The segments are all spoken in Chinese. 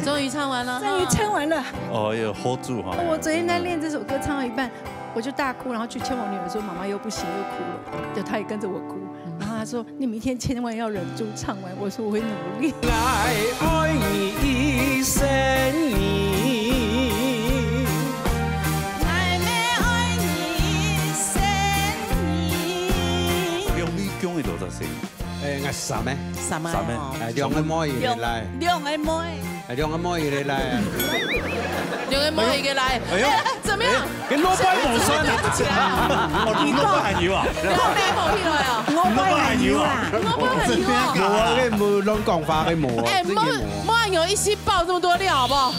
终于唱完了，终于唱完了。哦，有 hold 住哈。我昨天在练这首歌，唱到一半我就大哭，然后去牵我女儿说：“妈妈又不行，又哭了。”就她也跟着我哭。然后她说：“你明天千万要忍住唱完。”我说：“我会努力。”爱你一生你，爱你一生你。用你讲的多少岁？我啥咩？什么？兩個妹嚟嚟，兩個妹，兩個妹嚟嚟。兩個妹嘅嚟，哎呦，怎麼樣？跟攞杯無信啊！我攞杯係要啊！你有咩冇起來啊？我威係要啊！我不很油啊！冇啊，你冇亂講話，你冇啊！哎，莫有一期爆這麼多料，好不好？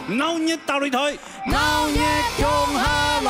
鬧熱大擂台，鬧熱共下來。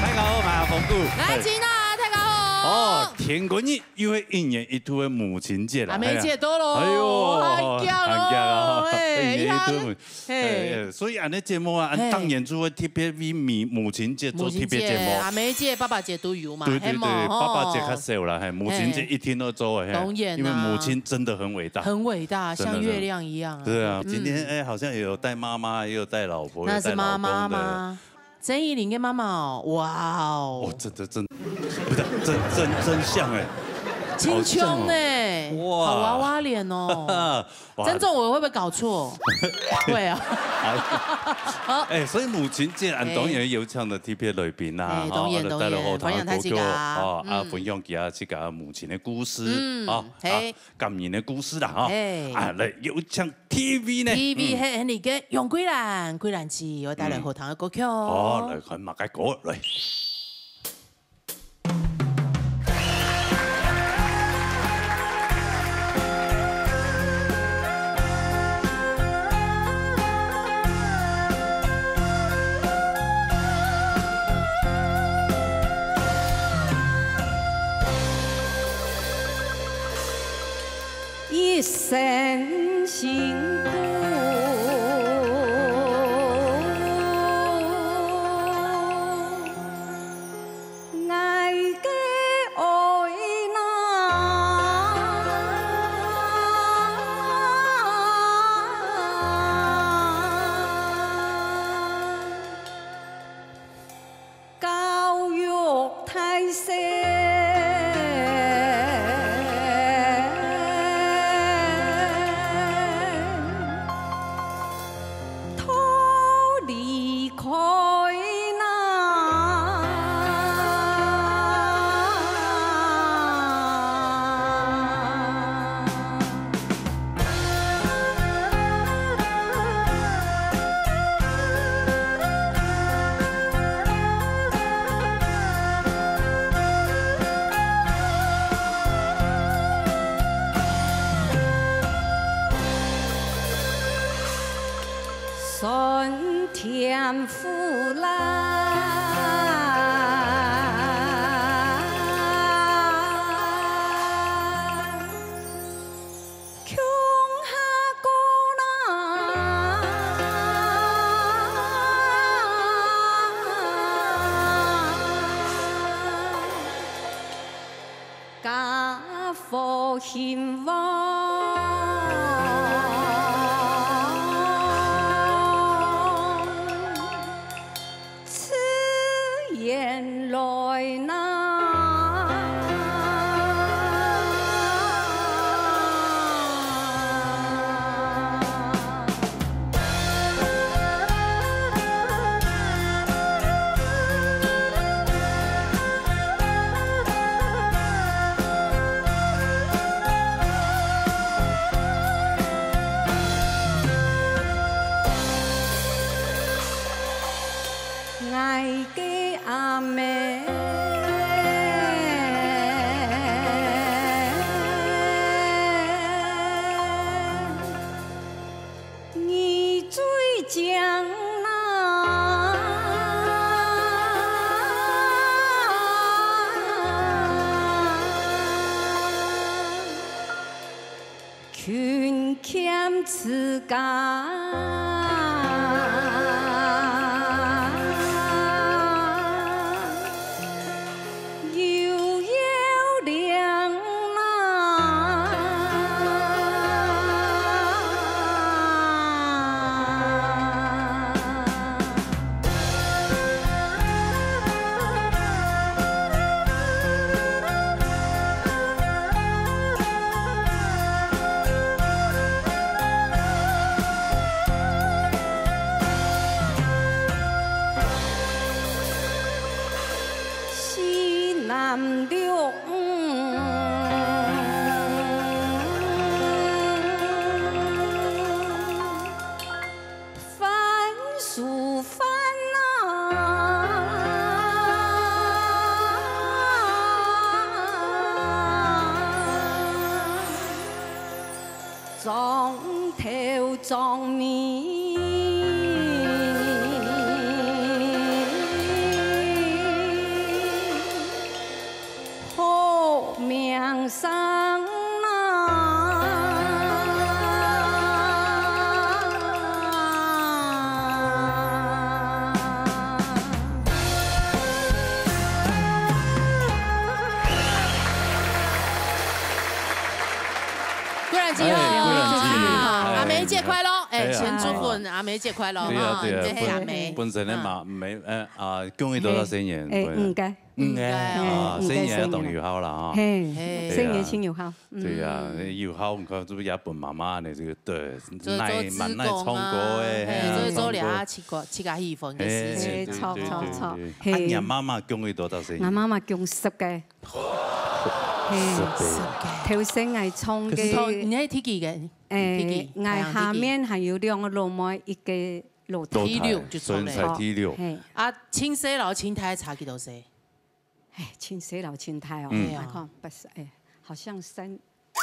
大家好，我係馮姑。來，吉娜，大家好。哦，田君日又係一年一度嘅母親節啦，沒節到咯。哎呦，寒假咯，一年一度。嘿，所以按呢節目啊，按當年就會特別為母親節做特別節目。啊，每一屆爸爸節都有嘛。對對對，爸爸節較少啦，母親節一天都做誒。當然，因為母親真的很偉大。很偉大，像月亮一樣。對啊，今天哎，好像也有帶媽媽，也有帶老婆，那是媽媽嗎？曾依林跟媽媽哦，哇哦！哦，真不是真像哎，青春哎，哇，好娃娃臉哦。曾仲偉會不會搞錯？會啊。哎，所以母親節按當然有唱的特別類別啦，當然，分享睇自己哦，啊分享其他自己母親的故事啊，感人的故事啦，哈，啊嚟有唱 TV 呢 ？TV 係你嘅楊桂蘭姐，我帶來後堂嘅歌曲哦。哦，嚟看馬家歌嚟。一生幸福，愛嘅愛那，教育太細。順天父來。家父興旺，此言來那，愛嘅阿妹。书饭啊，撞头撞你，好命生。阿梅节快乐！哎，先祝福阿梅节快乐啊！对啊，阿梅本身的嘛，梅恭喜多少新年？5個5個啊，新年要當友好啦啊！新年請友好。對呀，友好，你看，這不也本媽媽呢？這個對，蠻耐衝過誒，所以做倆七個氣氛嘅事情。錯。阿媽媽恭喜多少新年？我媽媽恭10個。頭先係衝嘅，你係體記嘅，崖下面係有2個樓妹，一個樓梯6就錯咧。T 6。啊，青西樓青苔差幾多歲？哎，青西樓青苔哦，我看不是，哎，好像30歲。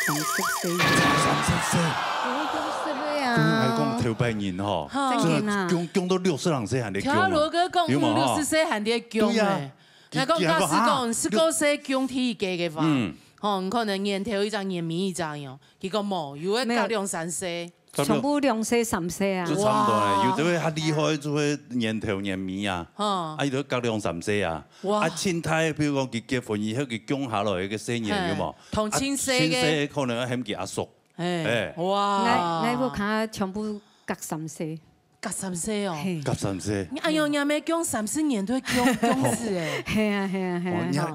30歲。60歲啊！我講頭擺年吼，講到60歲還在講。聽羅哥講，60歲還在講咧。我講假使講19歲講體計嘅話，吼，可能年頭一張，年尾一張樣。結果冇，有嘅隔2、3歲，全部2歲、3歲啊！就差唔多咧，有啲會較厲害，就會年頭年尾啊，有啲隔2、3歲啊。啊，青苔，比如講佢結婚以後，佢講下來嘅細年有冇？同青歲嘅，可能係佢阿叔。哇！我屋企全部隔3歲。隔3歲哦，隔3歲。哎呦，人哋講30年都講事誒。係啊。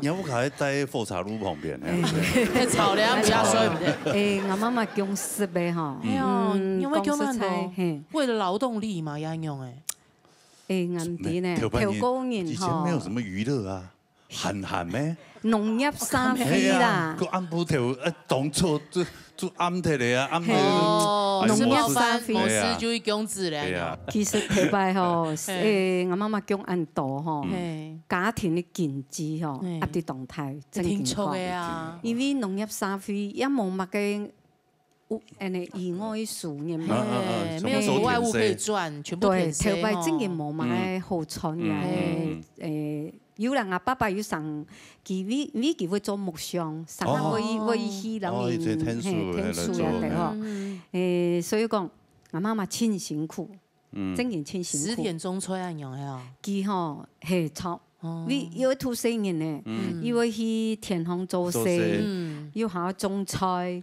你屋企喺火柴爐旁邊咧。吵兩比較衰唔對。我媽媽講10個哈。哎呦，因為講咁多，為了勞動力嘛，要用誒。啱啲呢，調高年以前沒有什麼娛樂啊，閒咩？農業3飛啦。個暗布條當初就暗睇嚟啊，暗睇。農業3飛。冇事就會講字咧。其實頭擺吼，我媽媽講按度吼，家庭嘅經濟吼，壓啲動態真健康。因為農業3飛一冇乜嘅，意外數嘅咩？沒有外物可以賺，全部對，頭擺真嘅冇乜嘅好賺嘅。有人啊，爸爸有上，佢會做木匠，上下會去樓面聽書啊，對嗬。所以講，我媽媽真辛苦，真係真辛苦。10點鐘出嚟用係啊。佢嗬係錯，你要吐細年咧，要去田行做事，要下種菜，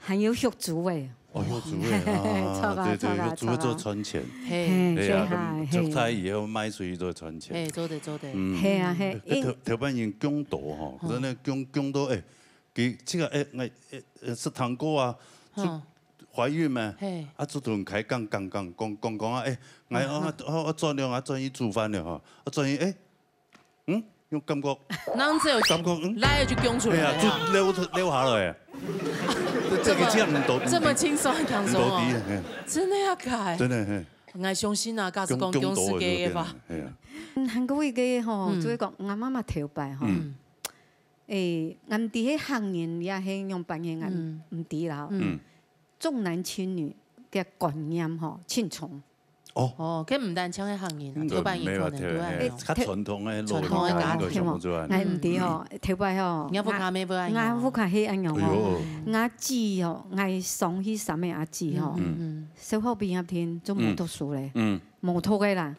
還要學煮嘅。哦，要煮嘅，對，要煮做賺錢。係啊，出差以後賣出去做賺錢。做得。係啊。頭班人講到吼，真係講到誒，佢即個食糖果啊，懷孕咩？啊，做同開講啊，我盡量啊，盡於煮飯了嗬，我盡於用感覺，感覺來就講出來了，就溜下來。這個這樣都這麼輕鬆哦，真的要改，真的。我相信啊，假使講講世界嘅話，韓國嘅吼，就會講我媽媽頭擺吼，俺哋喺行業也係用扮嘢，俺唔知啦。重男輕女嘅觀念吼，輕重。佢唔單止喺行業，頭擺嘢可能都係較傳統嘅傳統嘅家庭喎。我唔知吼，頭擺吼，我屋企係安樣吼，我姊吼，我上去上面阿姊吼，小學畢業天就冇讀書咧，冇讀嘅啦。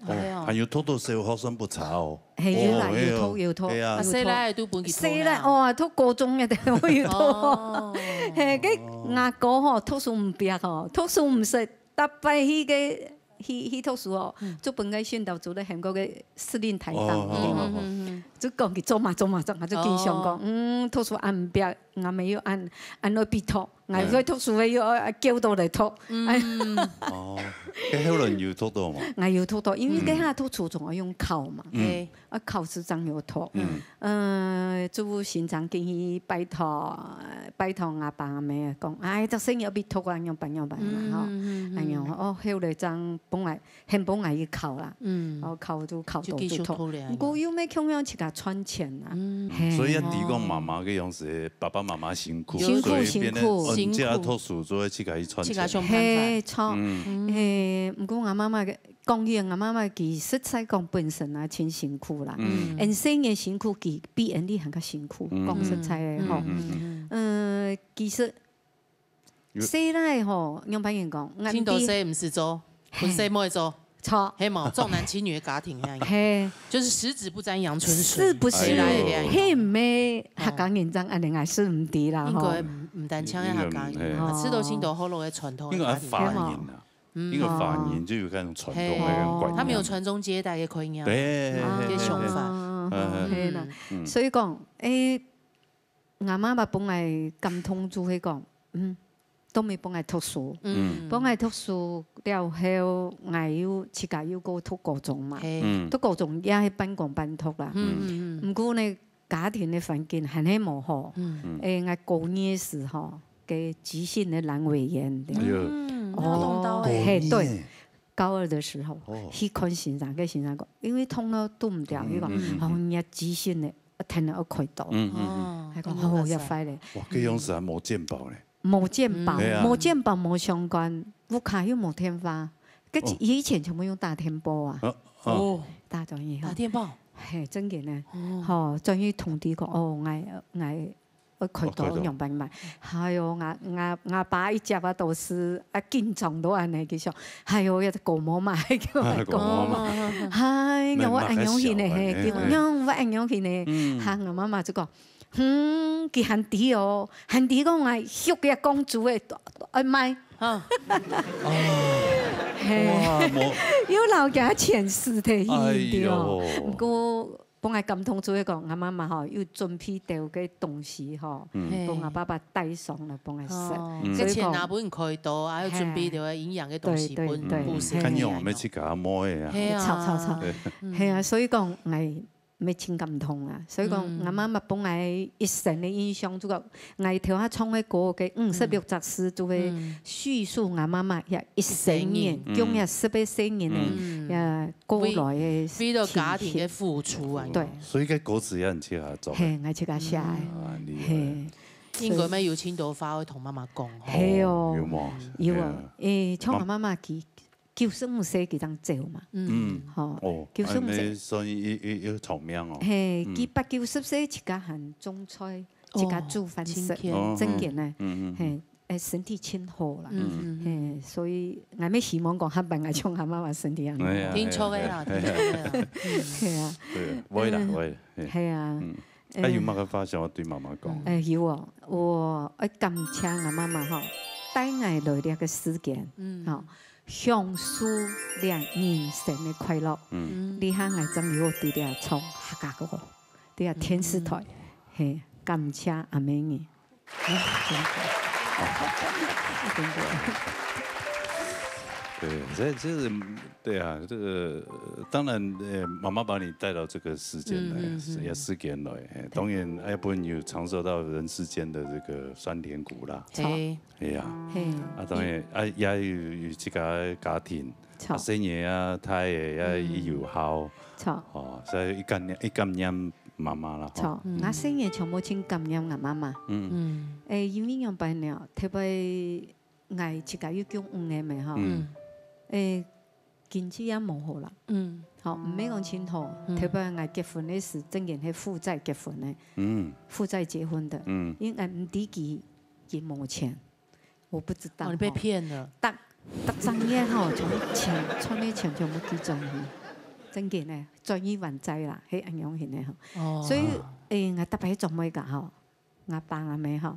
還有讀小學生不差哦。係要嚟要讀。細嚟都本幾多咧？細嚟讀高中嘅都要讀。係嘅，阿哥吼讀書唔叻吼，讀書唔識，特別迄個。去讀書哦，做本個宣導組咧，韓國嘅司令台長，就講佢做嘛，我就經常講，讀書按唔叻，我沒有按來必讀，我去讀書要叫到嚟讀。哦，嗰後輪要讀到嘛？我要讀到，因為嗰下讀書仲要用考嘛，考試真要讀。做先生建議拜託阿爸阿媽講，哎，這生要必讀啊，樣辦嘛，嗬，樣哦，後來真本來要考啦，我考到就讀。我要咩咁樣去甲賺錢啊？所以一啲講媽媽嘅樣是爸爸媽媽辛苦，辛苦，人家讀書做去甲伊賺錢。係錯，唔過我媽媽嘅講嘢，我媽媽其實在講本身啊，真辛苦啦。人生嘅辛苦，比人哋還較辛苦。講實在嘅嗬，其實細來嗬，樣般人講，聽到說唔是做，本身冇做。錯，係冇重男輕女嘅家庭樣樣，就是十指不沾陽春水。是不是？係咩客家人爭安尼係是唔對啦？應該唔單槍嘅客家人，吃到青島好老嘅傳統。應該係華人啊，應該華人就有嗰種傳統嘅觀念。他們有傳宗接代嘅概念，嘅想法。係啦，所以講我媽媽本來感通做係講，都未幫我讀書，幫我讀書了後，我要自家要過讀高中嘛，讀高中也係半工半讀啦。唔過呢家庭嘅環境係很冇好，我高二嘅時候嘅即興嘅闌尾炎，對，高二嘅時候去看先生，嘅先生講，因為痛到都唔掉，佢講人家即興嘅一聽到開刀，係講好入快咧。哇，嗰樣時係冇健保咧。冇健保，冇健保冇相關，屋卡又冇天花，跟以前全部用打天波啊，打咗以後，打天波，係真嘅呢，嗬，終於同啲講，我開刀用病埋，係哦，我爸一接啊都是緊張到安尼嘅時候，係哦，有個毛嘛，叫我講，係我影響佢呢，叫我影響佢呢，嚇我媽媽就講。佢喊啲哦，喊啲講我學嘅公主嘅，唔係，要留假前世嘅意啲哦。不過幫我感通做一個，我媽媽嗬要準備掉嘅東西嗬，幫我爸爸帶上嚟幫我食。即係前那本開刀啊，要準備掉嘅營養嘅東西，本故事。跟用咩去甲摸嘅啊？錯，係啊，所以講我。咩情感痛啊！所以講，我媽媽幫我一生嘅印象，就講我條下創嘅歌嘅56集詩，就會敘述我媽媽也一生年，將也18年嘅也過來嘅為到家庭嘅付出啊！對，所以個歌詞也很適合做。係，我自家寫。係，應該咩要青島話會同媽媽講。係哦，要啊，像我媽媽佢。95歲幾張照嘛？哦，所以要長命哦。係，佢80-90歲自家行種菜，自家煮飯食，真嘅呢。係，身體真好啦。係，所以我咩希望講下病係像阿媽話身體咁。聽錯嘅啦，係啊。會啦。係啊。有乜嘅話想我對媽媽講？有啊，我感謝我媽媽嗬，帶我來呢個時間，享受兩人生嘅快樂。你睇我真有啲啲從客家歌，啲天使台，係感謝阿妹嘅。對，對啊，這個當然媽媽把你帶到這個世間來，也世間來，當然要不然有嘗受到人世間的這個酸甜苦辣。係啊，當然也有這個家庭，生嘢啊，太也有效。所以一感念媽媽啦。我生嘢全部請感念我媽媽。因為樣辦了，特別我自家要叫5年咪嗬。經濟也冇好啦，好唔免講清楚。特別我結婚嗰時，真係負債結婚嘅，負債結婚的，因為唔知佢冇錢，我不知道。你被騙了。得賺嘢嗬，從錢賺啲錢全部寄轉去，真嘅呢，轉移還債啦，係咁樣嘅嗬。所以我特別做咩㗎嗬？我爸阿妹嗬，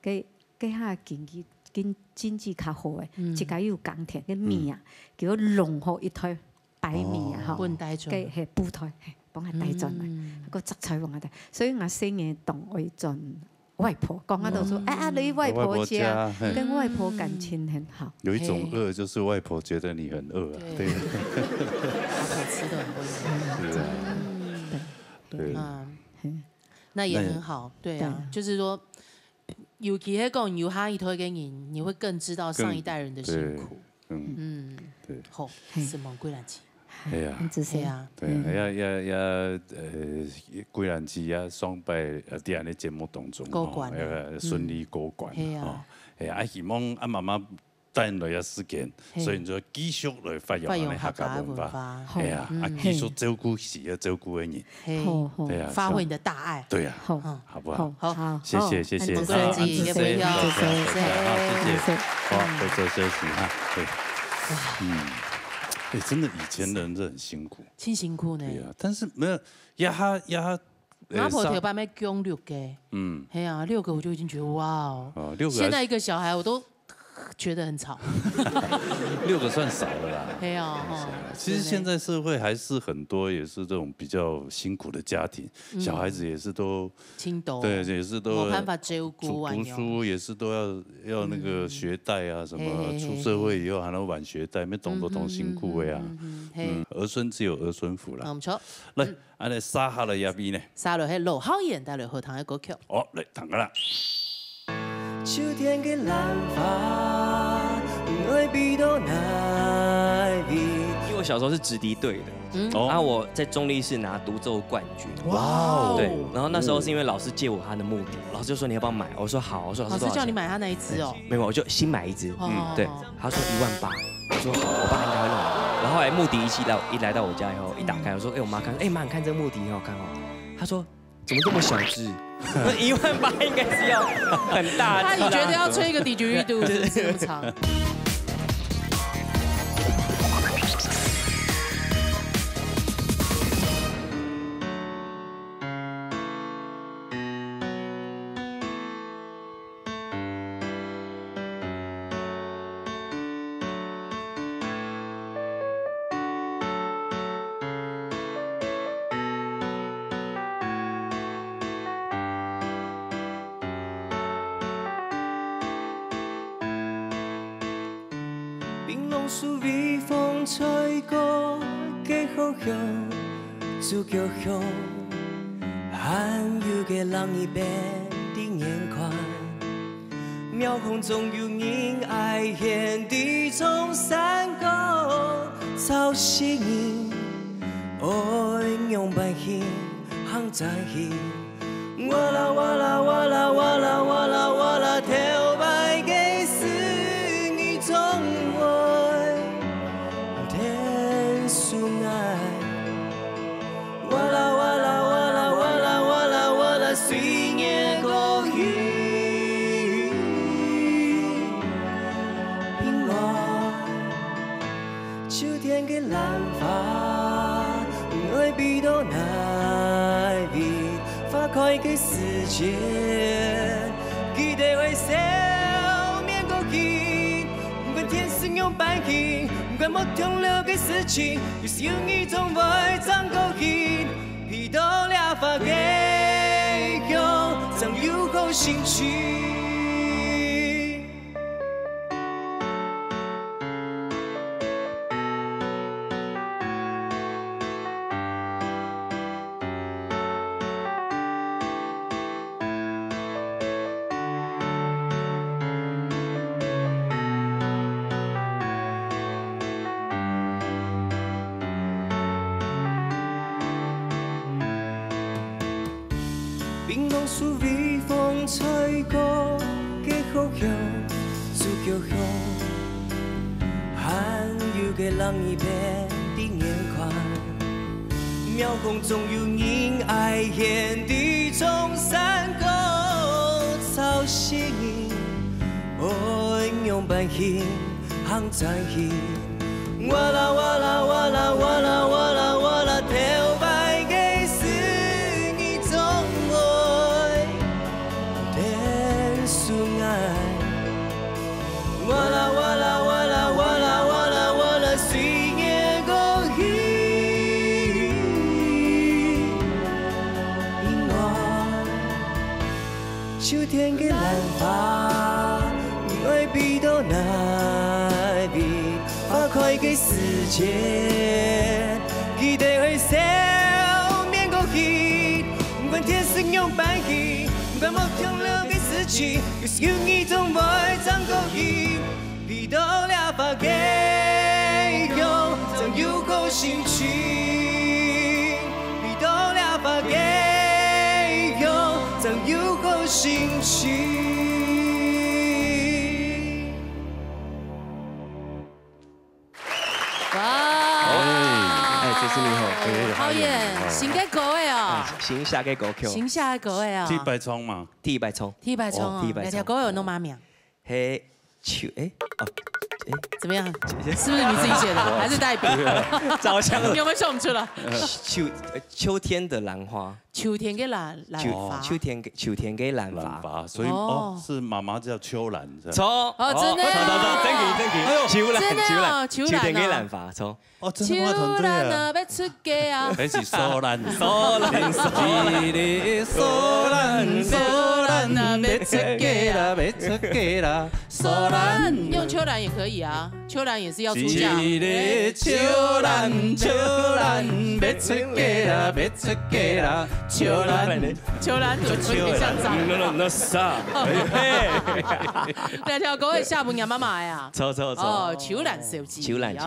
佢下經濟。經濟較好嘅，自家要耕田嘅米啊，叫農學一台白米啊，嗬，嘅係布台，幫佢帶進嚟，個摘菜幫佢帶，所以我生嘢當愛進外婆，讲啊都说，哎你外婆家跟外婆感情很好。有一种饿，就是外婆觉得你很饿啊，对。外婆吃的很是啊，对。那也很好，对啊，就是说，尤其迄讲有哈一推给你，你会更知道上一代人的辛苦。对。好，是蒙贵兰旗。系啊，系啊，对啊，也贵兰旗也双拜伫安尼节目当中，顺利过关。系啊，希望妈妈等了一时间，所以就继续来发扬安尼客家文化。系啊，继续照顾是要照顾的人。对啊，发挥你的大爱。对啊，好不好？好，谢谢，蒙贵兰旗也不要，谢谢，好，多做休息哈，对，哎，真的以前的人真的很辛苦，真辛苦呢。对啊，但是没有压哈。阿婆条班要供6个，哎呀，6个我就已经觉得哇哦，6个。现在一个小孩我都觉得很吵，6个算少了啦。对啊，其实现在社会还是很多也是这种比较辛苦的家庭，小孩子也是都青岛，对，也是都没办法照顾，读书也是都要那个学贷啊什么，出社会以后还要还学贷，没懂都懂辛苦的呀。儿孙自有儿孙福啦。唔错，来，安尼沙下来亚边呢？沙落喺罗浩然带来荷塘嘅歌曲。哦，来，弹个啦。秋天嘅蓝发，爱比到奈比。因为我小时候是直笛队的，然后我在中立市拿独奏冠军。哇哦！对，然后那时候是因为老师借我他的木笛，老师就说你要不要买？我说好，我说老师叫你买他那一支哦。没有，我就新买一支。对，他说18000，我说好，我爸应该会弄。然后后来木笛一来到我家以后，一打开我说，我妈看，妈你看这个木笛很好看哦。她说怎么这么小只？18000应该是要很大。他也觉得要吹一个底局度，这么长。树微风吹过嘅好香，主角香，含有嘅人一般的眼眶，描空中有人爱现地中山高，潮汐人爱用白线行在去，我啦我啦我啦我啦我啦我啦跳白嘅是你中我。哇啦哇啦哇啦哇啦哇啦哇啦，随年过去，平安。秋天嘅蓝发，爱比到奈比，花开嘅时间，记得会笑面过去，不管天生用白云。不管冇停留嘅事情，有時有一種愛爭過去，遇到了發嘅用，將有好興趣。冰冷樹微風吹過嘅好香，主角香，含有嘅人一般的眼眶，描空中有人愛現地中山高，潮汐人愛用白雲行在去，我啦我啦我啦我啦我啦我啦跳白嘅是你中愛，天數愛，我啦我啦我啦我啦我啦我啦歲月過去，平安。秋天嘅蓝花，爱比到哪边？花开嘅时节，期待会少年过去，不管天色用白去，不管梦想了嘅事情，有时有一种爱长过去，比到了花嘅用，怎有个心情？比到了花嘅用，怎有个心情？哇！这是你好，好耶！新嘅歌的哦，新下嘅歌曲，新下嘅歌的哦。第一百冲嘛，第一百冲，第一百冲哦，那条歌有弄嘛名？嘿，秋怎么样？是不是你自己写的，还是代笔？早枪你有没有唱出来？秋天的兰花，秋天嘅兰花，秋天嘅兰兰花，花，所以是妈妈叫秋兰，错哦，真的秋兰，秋天嘅兰兰花，错哦，真的我团队啊，要出嫁啊！还是苏兰，苏兰，苏兰啊，要出嫁啦，要出嫁啦，苏兰用秋兰也可以啊，秋兰也是要出嫁。秋兰，秋兰，要出嫁啦，要出嫁啦，秋兰，秋兰就春天像长。那啥，那条歌的下半日妈妈呀。错，哦，秋兰手机。秋兰这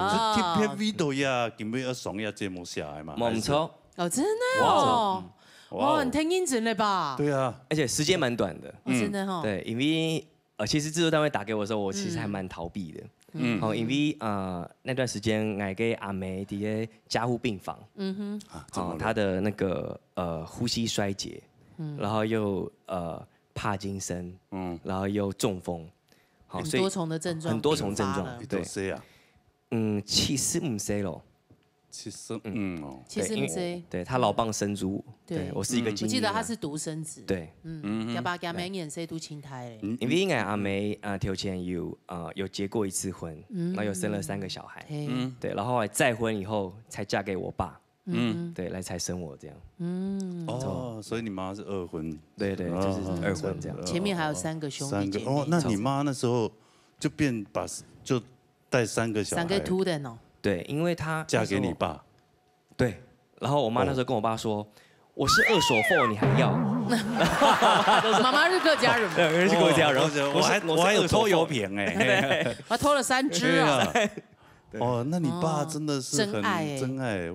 片 video 呀，根本要上呀节目下来嘛，冇错，哦，真的哦，哇，很听音准了吧？对啊，而且时间蛮短的，真的哈。对，因为其实制作单位打给我的时候，我其实还蛮逃避的。好，因为那段时间我给阿梅在加护病房，她的那个呼吸衰竭，然后又帕金森，然后又中风，好，很多重的症状，很多重症状，对，谁啊？其实唔知咯。其实不知，对他老蚌生珠，对我是一个精英。我记得他是独生子，对，要把阿梅演谁都亲胎嘞。因为我阿梅头前有结过一次婚，然后又生了3个小孩，对，然后再婚以后才嫁给我爸，对，来才生我这样。哦，所以你妈是2婚，对，就是2婚这样。前面还有3个兄弟姐妹。哦，那你妈那时候就带3个小孩，3个秃的哦。对，因为她嫁给你爸，对，然后我妈那时候跟我爸说，我是2手货，你还要？妈妈是客家人，对，是客家人，我还有偷油瓶哎，我偷了3只啊。哦，那你爸真的是真爱，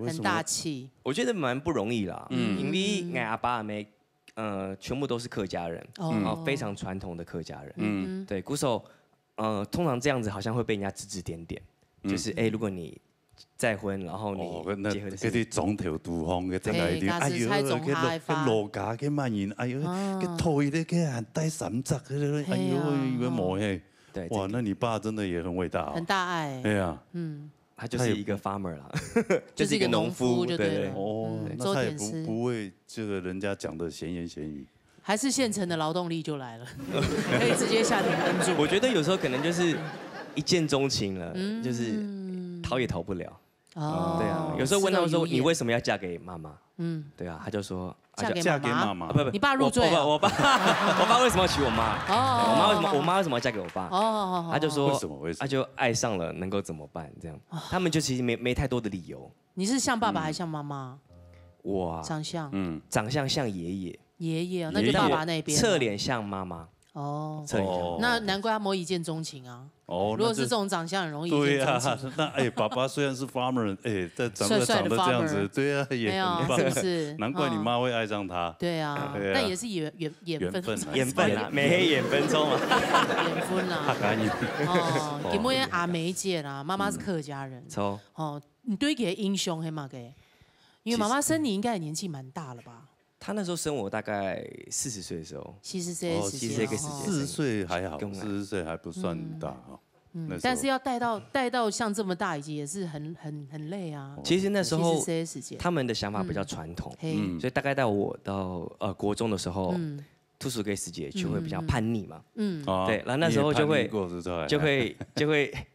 很大气。我觉得蛮不容易啦，因为我阿爸阿妹，全部都是客家人，非常传统的客家人，对，鼓手，通常这样子好像会被人家指指点点。就是如果你再婚，然后你结婚的时候，嗰啲撞條杜康嘅真係啲，哎呦，佢羅家嘅萬言，哎呦，佢退咧嘅人帶3隻，哎呦，個磨氣，對，哇，那你爸真的也很偉大，很大愛，對啊，他就是一個 farmer 啦，就是一個農夫，就對了，哦，那他也不為這個人家講的閒言閒語，還是現成的勞動力就來了，可以直接下田耕種。我覺得有時候可能就是一見鍾情了，就是逃也逃不了。哦，對啊，有時候問他們說你為什麼要嫁給媽媽？對啊，他就說嫁給媽媽。不，你爸入贅。我爸為什麼要娶我媽？我媽為什麼要嫁給我爸？哦，他就說為什麼？他就愛上了，能夠怎麼辦？這樣，他們就其實沒太多的理由。你是像爸爸還是像媽媽？我長相，長相像爺爺。爺爺，那就爸爸那邊。側臉像媽媽。哦，那難怪他沒一見鍾情啊。哦，如果是這種長相，很容易一見鍾情。對啊，那爸爸雖然是 farmer，但長得這樣子，對啊，也很棒，是不是？難怪你媽會愛上他。對啊，但也是緣分，緣分啊，美黑緣分中啊，緣分啊。哦，因為阿梅姐啦，媽媽是客家人。錯。哦，你對佢印象係嘛嘅？因為媽媽生你應該也年紀蠻大了吧？他那時候生我大概40歲的時候，40歲個時間，40歲還好，40歲還不算大哈。但是要帶到像這麼大，已經也是很累啊。其實那時候他們的想法比較傳統，所以大概到我到國中的時候，兔鼠哥師姐就會比較叛逆嘛。對，然後那時候就會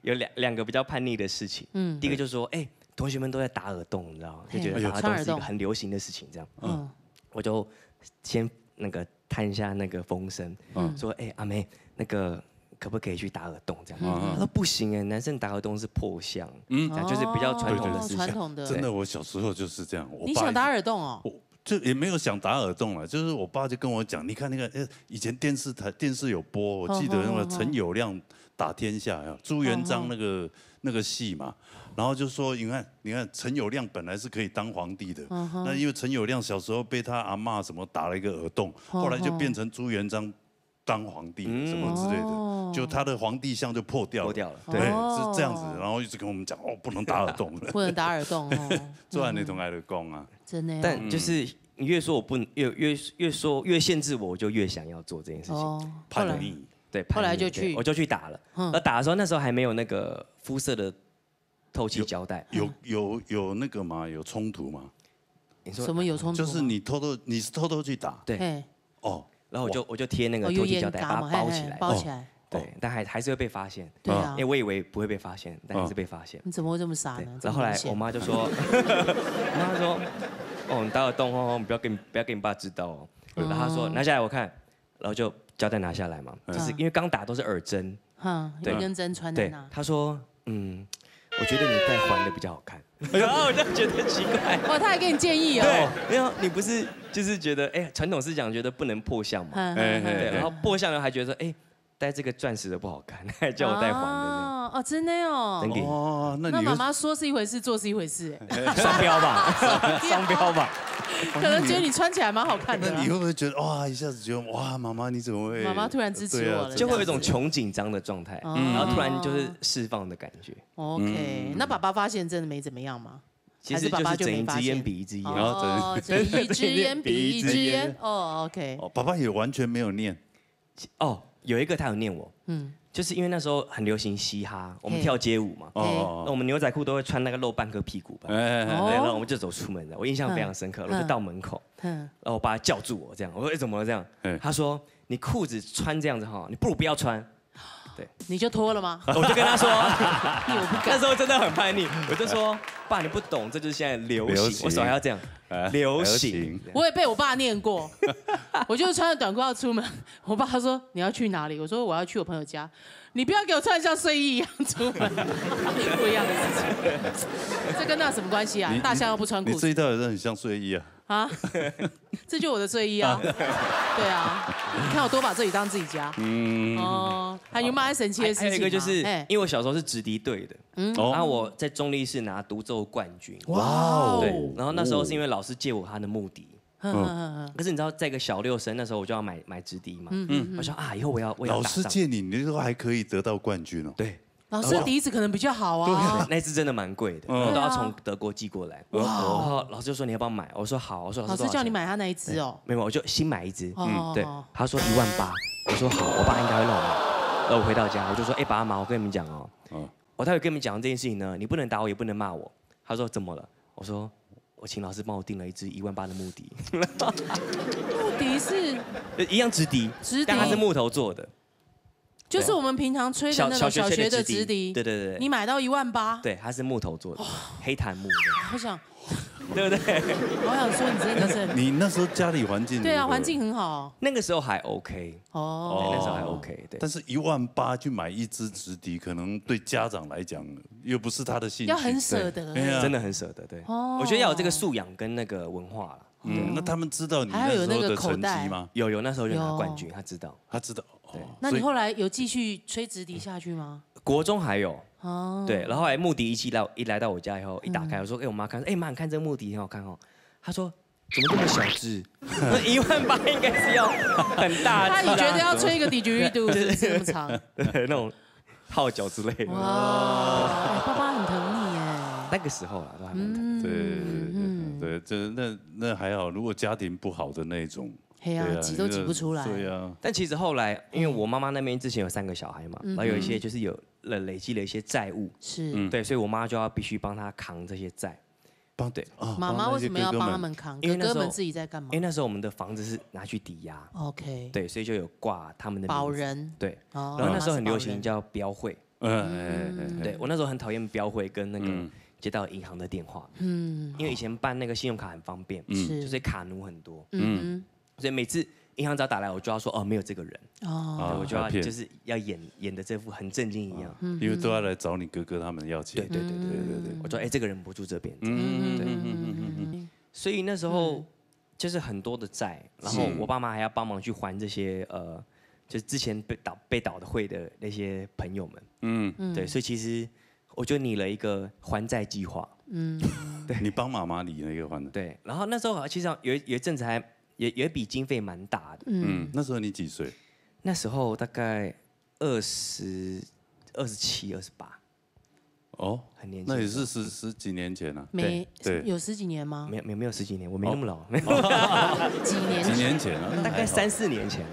有兩個比較叛逆的事情。第一個就是說，同學們都在打耳洞，你知道嗎？就覺得打耳洞是一個很流行的事情，這樣。我就先那個探一下那个风声，说阿妹那个。可不可以去打耳洞这样？他说不行哎，男生打耳洞是破相，就是比较传统的思想。真的，我小时候就是这样。你想打耳洞哦？我就也没有想打耳洞了，就是我爸就跟我讲，你看那个以前电视有播，我记得那个陈友谅打天下，朱元璋那个戏嘛，然后就说你看陈友谅本来是可以当皇帝的，那因为陈友谅小时候被他阿嬷什么打了一个耳洞，后来就变成朱元璋当皇帝什么之类的。就他的皇帝像就破掉了，对，是这样子，然后一直跟我们讲不能打耳洞，不能打耳洞哦，做完那种爱的功啊，真的。但就是你越说我不越说越限制我就越想要做这件事情，叛逆，对，后来我就去打了。而打的时候那时候还没有那个肤色的透气胶带，有那个吗？有冲突吗？你说什么有冲突？就是你是偷偷去打，对，然后我就贴那个透气胶带把它包起来。对，但还是会被发现。对啊，因为我以为不会被发现，但还是被发现。你怎么会这么傻呢？然后后来我妈就说，你打耳洞哦，不要给你爸知道哦。然后她说拿下来我看，然后就胶带拿下来嘛，就是因为刚打都是耳针，有一根针穿在那。她说我觉得你戴环的比较好看。然后我就觉得奇怪，哇，他还给你建议哦。对，没有，你不是就是觉得传统思想觉得不能破相嘛，对，然后破相呢还觉得戴这个钻石的不好看，还叫我戴环的。哦，真的哦。哦，那妈妈说是一回事，做是一回事，双标吧，双标吧。可能觉得你穿起来蛮好看的。那你会不会觉得哇，一下子觉得哇，妈妈你怎么会？妈妈突然支持我了，就会有一种穷紧张的状态，然后突然就是释放的感觉。OK，那爸爸发现真的没怎么样吗？其实就是睁一只眼闭一只眼，睁一只眼闭一只眼。OK。爸爸也完全没有念。有一个他有念我，就是因为那时候很流行嘻哈，我们跳街舞嘛，那我们牛仔裤都会穿那个露半个屁股吧，对，然后我们就走出门了，我印象非常深刻，我就到门口，然后我爸叫住我这样，我说怎么了这样？他说你裤子穿这样子哈，你不如不要穿。对，你就脱了吗？我就跟他说，那时候真的很叛逆，我就说爸你不懂，这就是现在流行，我手还要这样。流行，我也被我爸念过。我就穿着短裤要出门，我爸说你要去哪里？我说我要去我朋友家。你不要给我穿像睡衣一样出门，不一样的事情。这跟那什么关系啊？大象又不穿裤子。你这一套也是很像睡衣啊。啊，这就我的睡衣啊。对啊，你看我多把这里当自己家。还有蛮神奇的事情。还有一个就是，因为我小时候是直笛队的，然后我在中立市拿独奏冠军。哇！对，然后那时候是因为老师借我他的木笛。可是你知道，在一个小六生那时候，我就要买直笛嘛。我说以后我要老师借你，你都还可以得到冠军哦。对，老师的笛子可能比较好啊。那支真的蛮贵的，我都要从德国寄过来。然后老师就说你要不要买？我说好。我说老师叫你买他那一支哦。没有，我就新买一支。对，他说18000。我说好，我爸应该会弄的。然后我回到家，我就说爸妈，我跟你们讲哦，我待会跟你们讲这件事情呢，你不能打我，也不能骂我。他说怎么了？我说。我请老师帮我订了一支18000的木笛。木笛是一样直笛，但它是木头做的，就是我们平常吹的那种小学的直笛。对。你买到18000？对，它是木头做的，黑檀木的。我想，对不对？我想说，你真的是你那时候家里环境对啊，环境很好。那个时候还 OK 那时候还 OK 对。但是18000去买一支直笛，可能对家长来讲又不是他的兴趣，要很舍得，真的很舍得。对，我觉得要有这个素养跟那个文化了。那他们知道你那时候的成绩吗？有，那时候就拿冠军，他知道。对。那你后来有继续吹直笛下去吗？国中还有。对，然后后来木笛一来到我家以后，一打开我说，我妈看，妈你看这个木笛很好看哦。她说怎么这么小只？18000应该是要很大。你觉得要吹一个didgeridoo是这么长？对，那种号角之类的。哇，爸爸很疼你耶。那个时候啊，都还蛮疼。对，这那还好，如果家庭不好的那种。挤都挤不出来。对呀。但其实后来，因为我妈妈那边之前有3个小孩嘛，然后有一些就是累积了一些债务，是对，所以我妈就要必须帮她扛这些债。对，妈妈为什么要帮他们扛？因为哥哥们自己在干嘛？因为那时候我们的房子是拿去抵押。OK。对，所以就有挂他们的保人。对。然后那时候很流行叫标会。对，我那时候很讨厌标会跟那个接到银行的电话。因为以前办那个信用卡很方便，就是卡奴很多。所以每次银行只要打来，我就要说哦，没有这个人。哦，我就要就是要演的这副很正经一样，因为都要来找你哥哥他们要钱。对。我说这个人不住这边。对。所以那时候就是很多的债，然后我爸妈还要帮忙去还这些就是之前被倒的会的那些朋友们。对，所以其实我就拟了一个还债计划。对，你帮妈妈理那个还的。对，然后那时候其实有一阵子还有一笔经费蛮大的。那时候你几岁？那时候大概27、28。哦，很年轻。那也是十几年前啊。有10几年吗？没有10几年，我没那么老。几年前啊，大概3、4年前。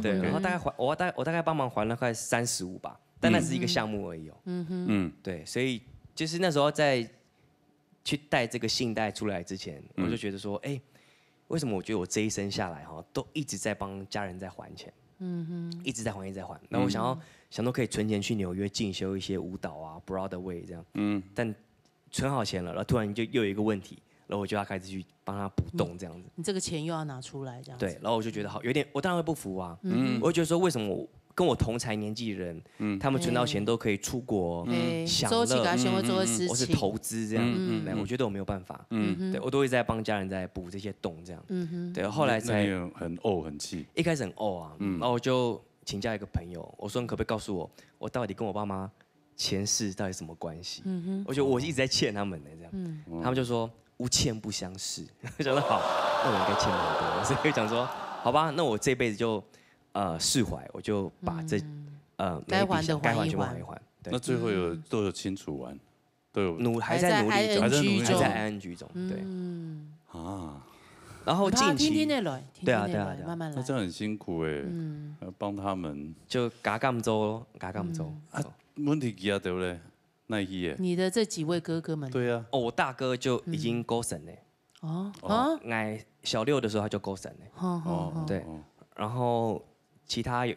对，然后我大概帮忙还了快35吧，但那是一个项目而已哦。对，所以就是那时候在去贷这个信贷出来之前，我就觉得说，为什么我觉得我这一生下来都一直在帮家人在还钱，一直在还。然后我想说可以存钱去纽约进修一些舞蹈啊 ，Broadway 这样。但存好钱了，然后突然就又有一个问题，然后我就要开始去帮他补洞这样子。你这个钱又要拿出来这样。对，然后我就觉得好有点，我当然会不服啊。我就觉得说为什么我跟我同才年纪的人，他们存到钱都可以出国享乐，或是投资这样。我觉得我没有办法。对我都会在帮家人在补这些洞这样。对，后来才很气。一开始很啊，然后我就请教一个朋友，我说你可不可以告诉我，我到底跟我爸妈前世到底什么关系？我觉得我一直在欠他们的这样。他们就说无欠不相识。我想说好，那我应该欠蛮多，所以讲说好吧，那我这辈子就。释怀，我就把该还的还一还。那最后都有清除完，都有还在努力中，还在 ING 中，对。然后近期对啊，慢慢来。那这样很辛苦哎，帮他们就嘎干周。问题几啊对不对？那你的这几位哥哥们，对啊，我大哥就已经勾审了。哎，小6的时候他就勾审了。对，然后。其他有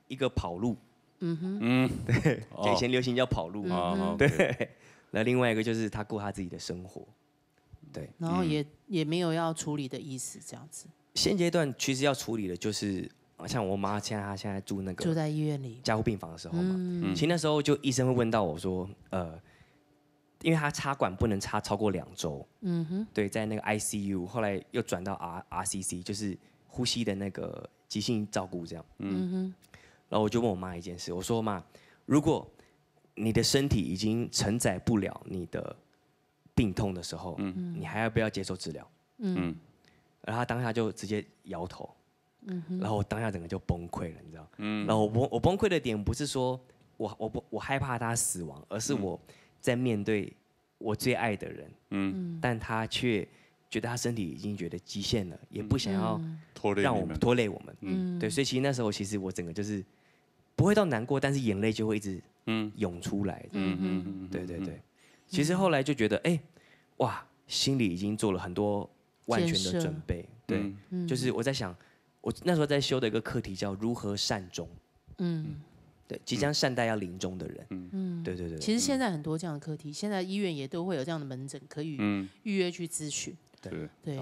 一个跑路，对，以前流行叫跑路，对。那另外一个就是他过他自己的生活，对。然后也没有要处理的意思，这样子。现阶段其实要处理的就是，像我妈她现在住在医院里加护病房的时候嘛，其实那时候就医生会问到我说，因为她插管不能插超过2周，对，在那个 ICU， 后来又转到 RCC， 就是呼吸的那个。急性照顾这样，然后我就问我妈一件事，我说妈，如果你的身体已经承载不了你的病痛的时候，你还要不要接受治疗？然后她当下就直接摇头，然后我当下整个就崩溃了，你知道？然后我崩溃的点不是说我害怕他死亡，而是我在面对我最爱的人，但他却觉得他身体已经觉得极限了，也不想要。让我们拖累我们，对，所以其实那时候其实我整个就是不会到难过，但是眼泪就会一直涌出来，对，其实后来就觉得哇，心里已经做了很多万全的准备，对，就是我在想，我那时候在修的一个课题叫如何善终，对，即将善待要临终的人，对。其实现在很多这样的课题，现在医院也都会有这样的门诊可以预约去咨询，对。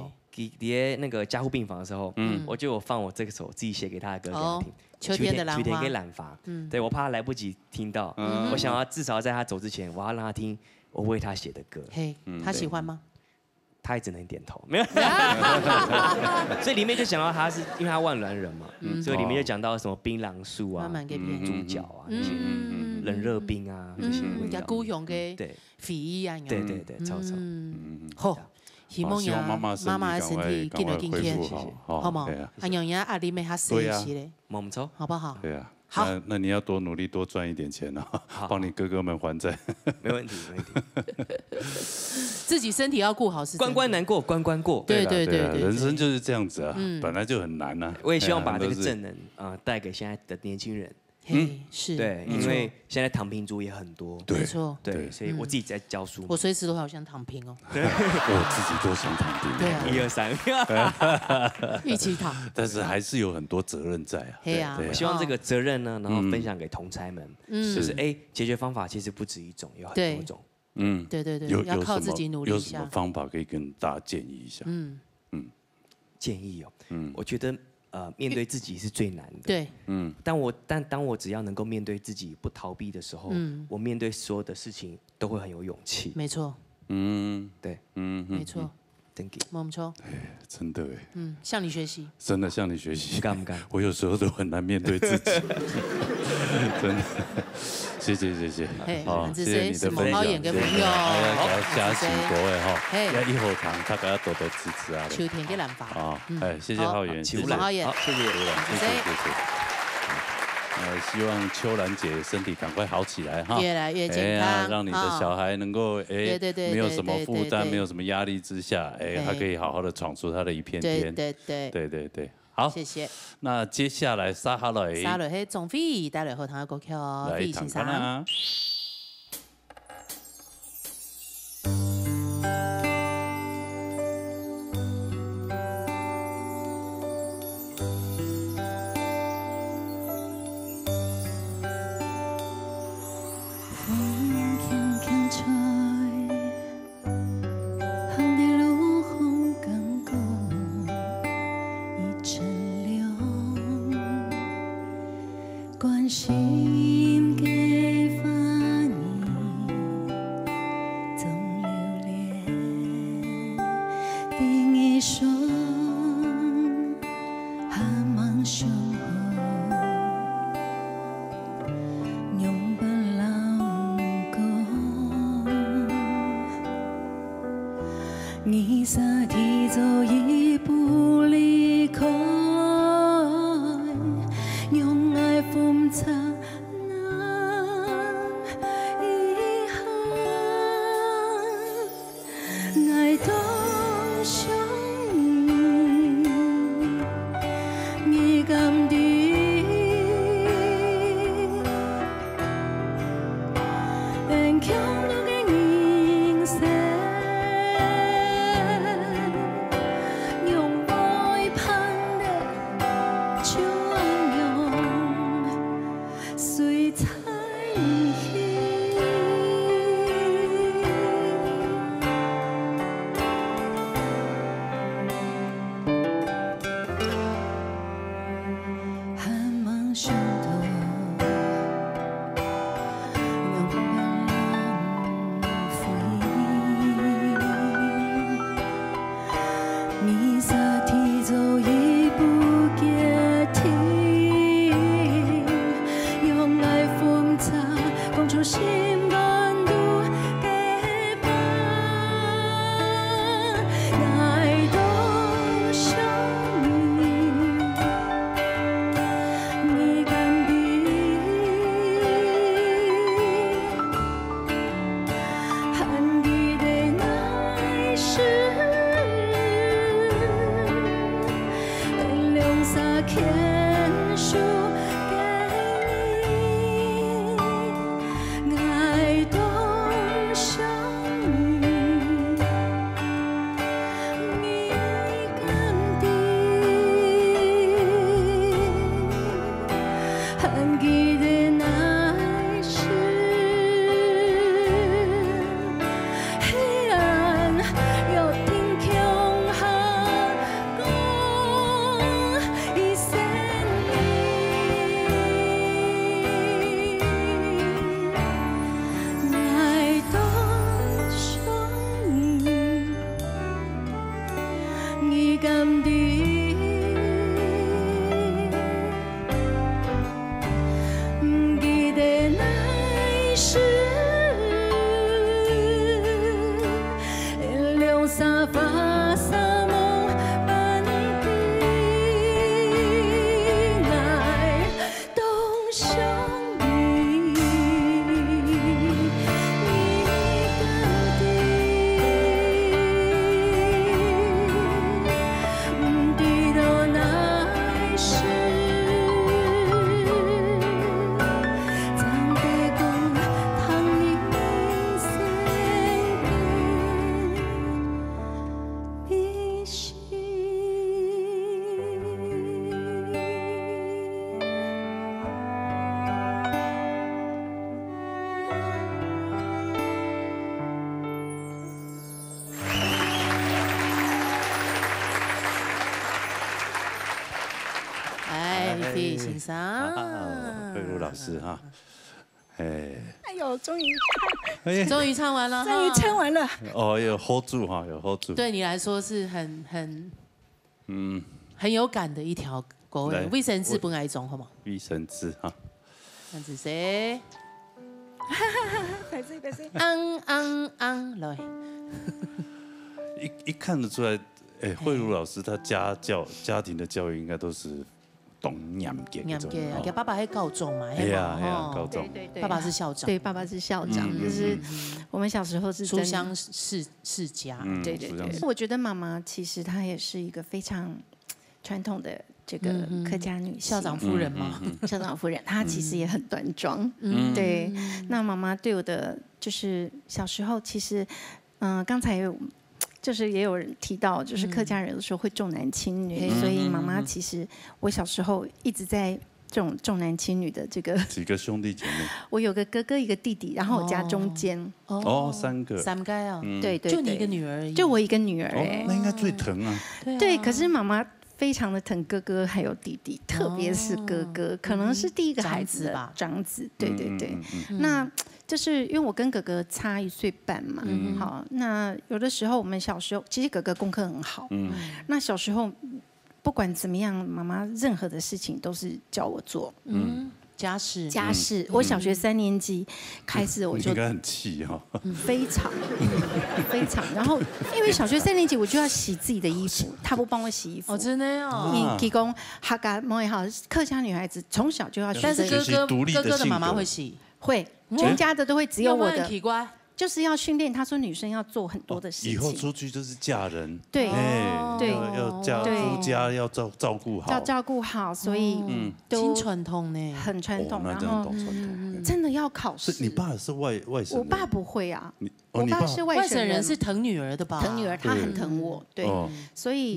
在那个加护病房的时候，我就有放我这首自己写给他的歌给他听，秋天的兰花，秋天给懒发，对我怕他来不及听到，我想要至少在他走之前，我要让他听我为他写的歌。嘿，他喜欢吗？他也只能点头，没有。所以里面就讲到他是因为他万峦人嘛，所以里面就讲到什么槟榔树啊、猪脚啊那些冷热冰啊这些味道，孤勇给肥一样，对，超。好。希望妈妈的身体尽量健康，好吗？阿娘呀，阿里妹还生气嘞，没错，好不好？对啊，好，那你要多努力，多赚一点钱啊，帮你哥哥们还债。没问题。自己身体要顾好，是关关难过关关过。对，人生就是这样子啊，本来就很难啊。我也希望把这个正能带给现在的年轻人。是，对，因为现在躺平族也很多，没错，对，所以我自己在教书，我随时都好想躺平哦，我自己都想躺平，对，1、2、3，一起躺，但是还是有很多责任在啊，对啊，我希望这个责任呢，然后分享给同差们，就是解决方法其实不止一种，有很多种，对，要靠自己努力一下，有什么方法可以跟大家建议一下？建议我觉得面对自己是最难的。对，但当我只要能够面对自己，不逃避的时候，我面对所有的事情都会很有勇气。没错。对，没错。Thank you， 没错。哎，真的哎。向你学习。真的向你学习。干不干？我有时候都很难面对自己。真的。谢谢谢谢。好，谢谢你的分享。演嘅朋友，好，加辛各位哈，要一后堂，大家要多多支持啊。秋天嘅蓝发。啊，哎，谢谢浩源，谢谢浩源，谢谢刘兰，谢谢。希望秋兰姐身体赶快好起来哈，越来越健康，让你的小孩能够没有什么负担，没有什么压力之下，他可以好好的闯出他的一片天。对，好，谢谢。那接下来沙哈雷係總飛帶來後堂嘅歌曲哦，飛先生。你撒提走一步離開，用愛封藏那遺憾，愛多想你甘地，勉強到嘅人生。欣赏。慧茹老师哈，哎呦，终于唱完了，终于唱完了。哦，有 hold 住哈，有 hold 住。对你来说是很有感的一条歌。卫生纸本来种好吗？卫生纸哈。这样子谁？拍谁拍谁？来。一看得出来，慧茹老师她家庭的教育应该都是懂念经那种。给爸爸还告状嘛？哎呀，告状。爸爸是校长。对，爸爸是校长，就是我们小时候是书香世家。对。我觉得妈妈其实她也是一个非常传统的这个客家女性。校长夫人嘛，校长夫人，她其实也很端庄。对。那妈妈对我的就是小时候，其实刚才就是也有人提到，就是客家人有的时候会重男轻女，所以妈妈其实我小时候一直在这种重男轻女的这个。几个兄弟姐妹？我有个哥哥，一个弟弟，然后我家中间。三个啊。对，就你一个女儿而已。就我一个女儿那应该最疼啊。对，可是妈妈非常的疼哥哥还有弟弟，特别是哥哥，可能是第一个孩子吧，长子。对。那就是因为我跟哥哥差1岁半嘛，好，那有的时候我们小时候，其实哥哥功课很好，那小时候不管怎么样，妈妈任何的事情都是叫我做，家事。我小学3年级开始我就应该很气哈，非常。然后因为小学3年级我就要洗自己的衣服，他不帮我洗衣服。真的哦。提供哈嘎莫也好，客家女孩子从小就要学，但是哥哥的妈妈会洗。会，全家的都会，只有我的。奇怪，就是要训练。他说女生要做很多的事情。以后出去就是嫁人。对，要嫁夫家要照顾好。要照顾好，所以都传统呢，很传统。然后真的要考试。你爸是外省人？我爸不会啊。我爸是外省人，是疼女儿的吧？疼女儿，他很疼我，对，所以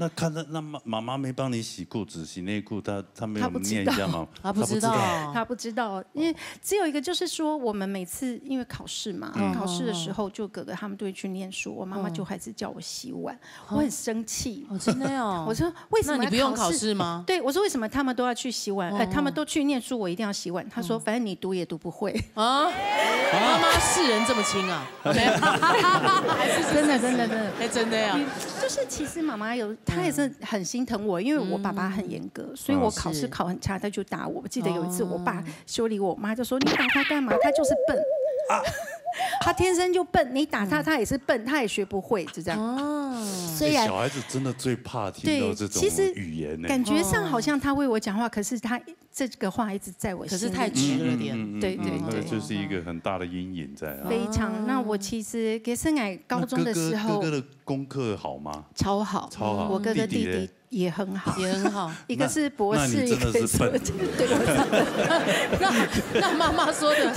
那妈妈没帮你洗裤子、洗内裤，他没有念一下吗？他不知道，他不知道，因为只有一个就是说，我们每次因为考试嘛，考试的时候就哥哥他们都会去念书，我妈妈就还是叫我洗碗，我很生气，真的哦，我说为什么你不用考试吗？对，我说为什么他们都要去洗碗，他们都去念书，我一定要洗碗？他说反正你读也读不会啊，妈妈世人这么轻啊？还是真的，真的呀！就是其实妈妈她也是很心疼我，因为我爸爸很严格，所以我考试考很差，他就打我。我记得有一次我爸修理我妈就说：“你打他干嘛？他就是笨啊，他天生就笨，你打他他也是笨，他也学不会，就这样。”虽然小孩子真的最怕听到这种语言，感觉上好像他为我讲话，可是他这个话一直在我心里，可是太直了点。对，就是一个很大的阴影在。非常。那我其实给生涯高中的时候，哥哥的功课好吗？超好。我哥哥弟弟也很好，一个是博士，一个是笨。对，那妈妈说的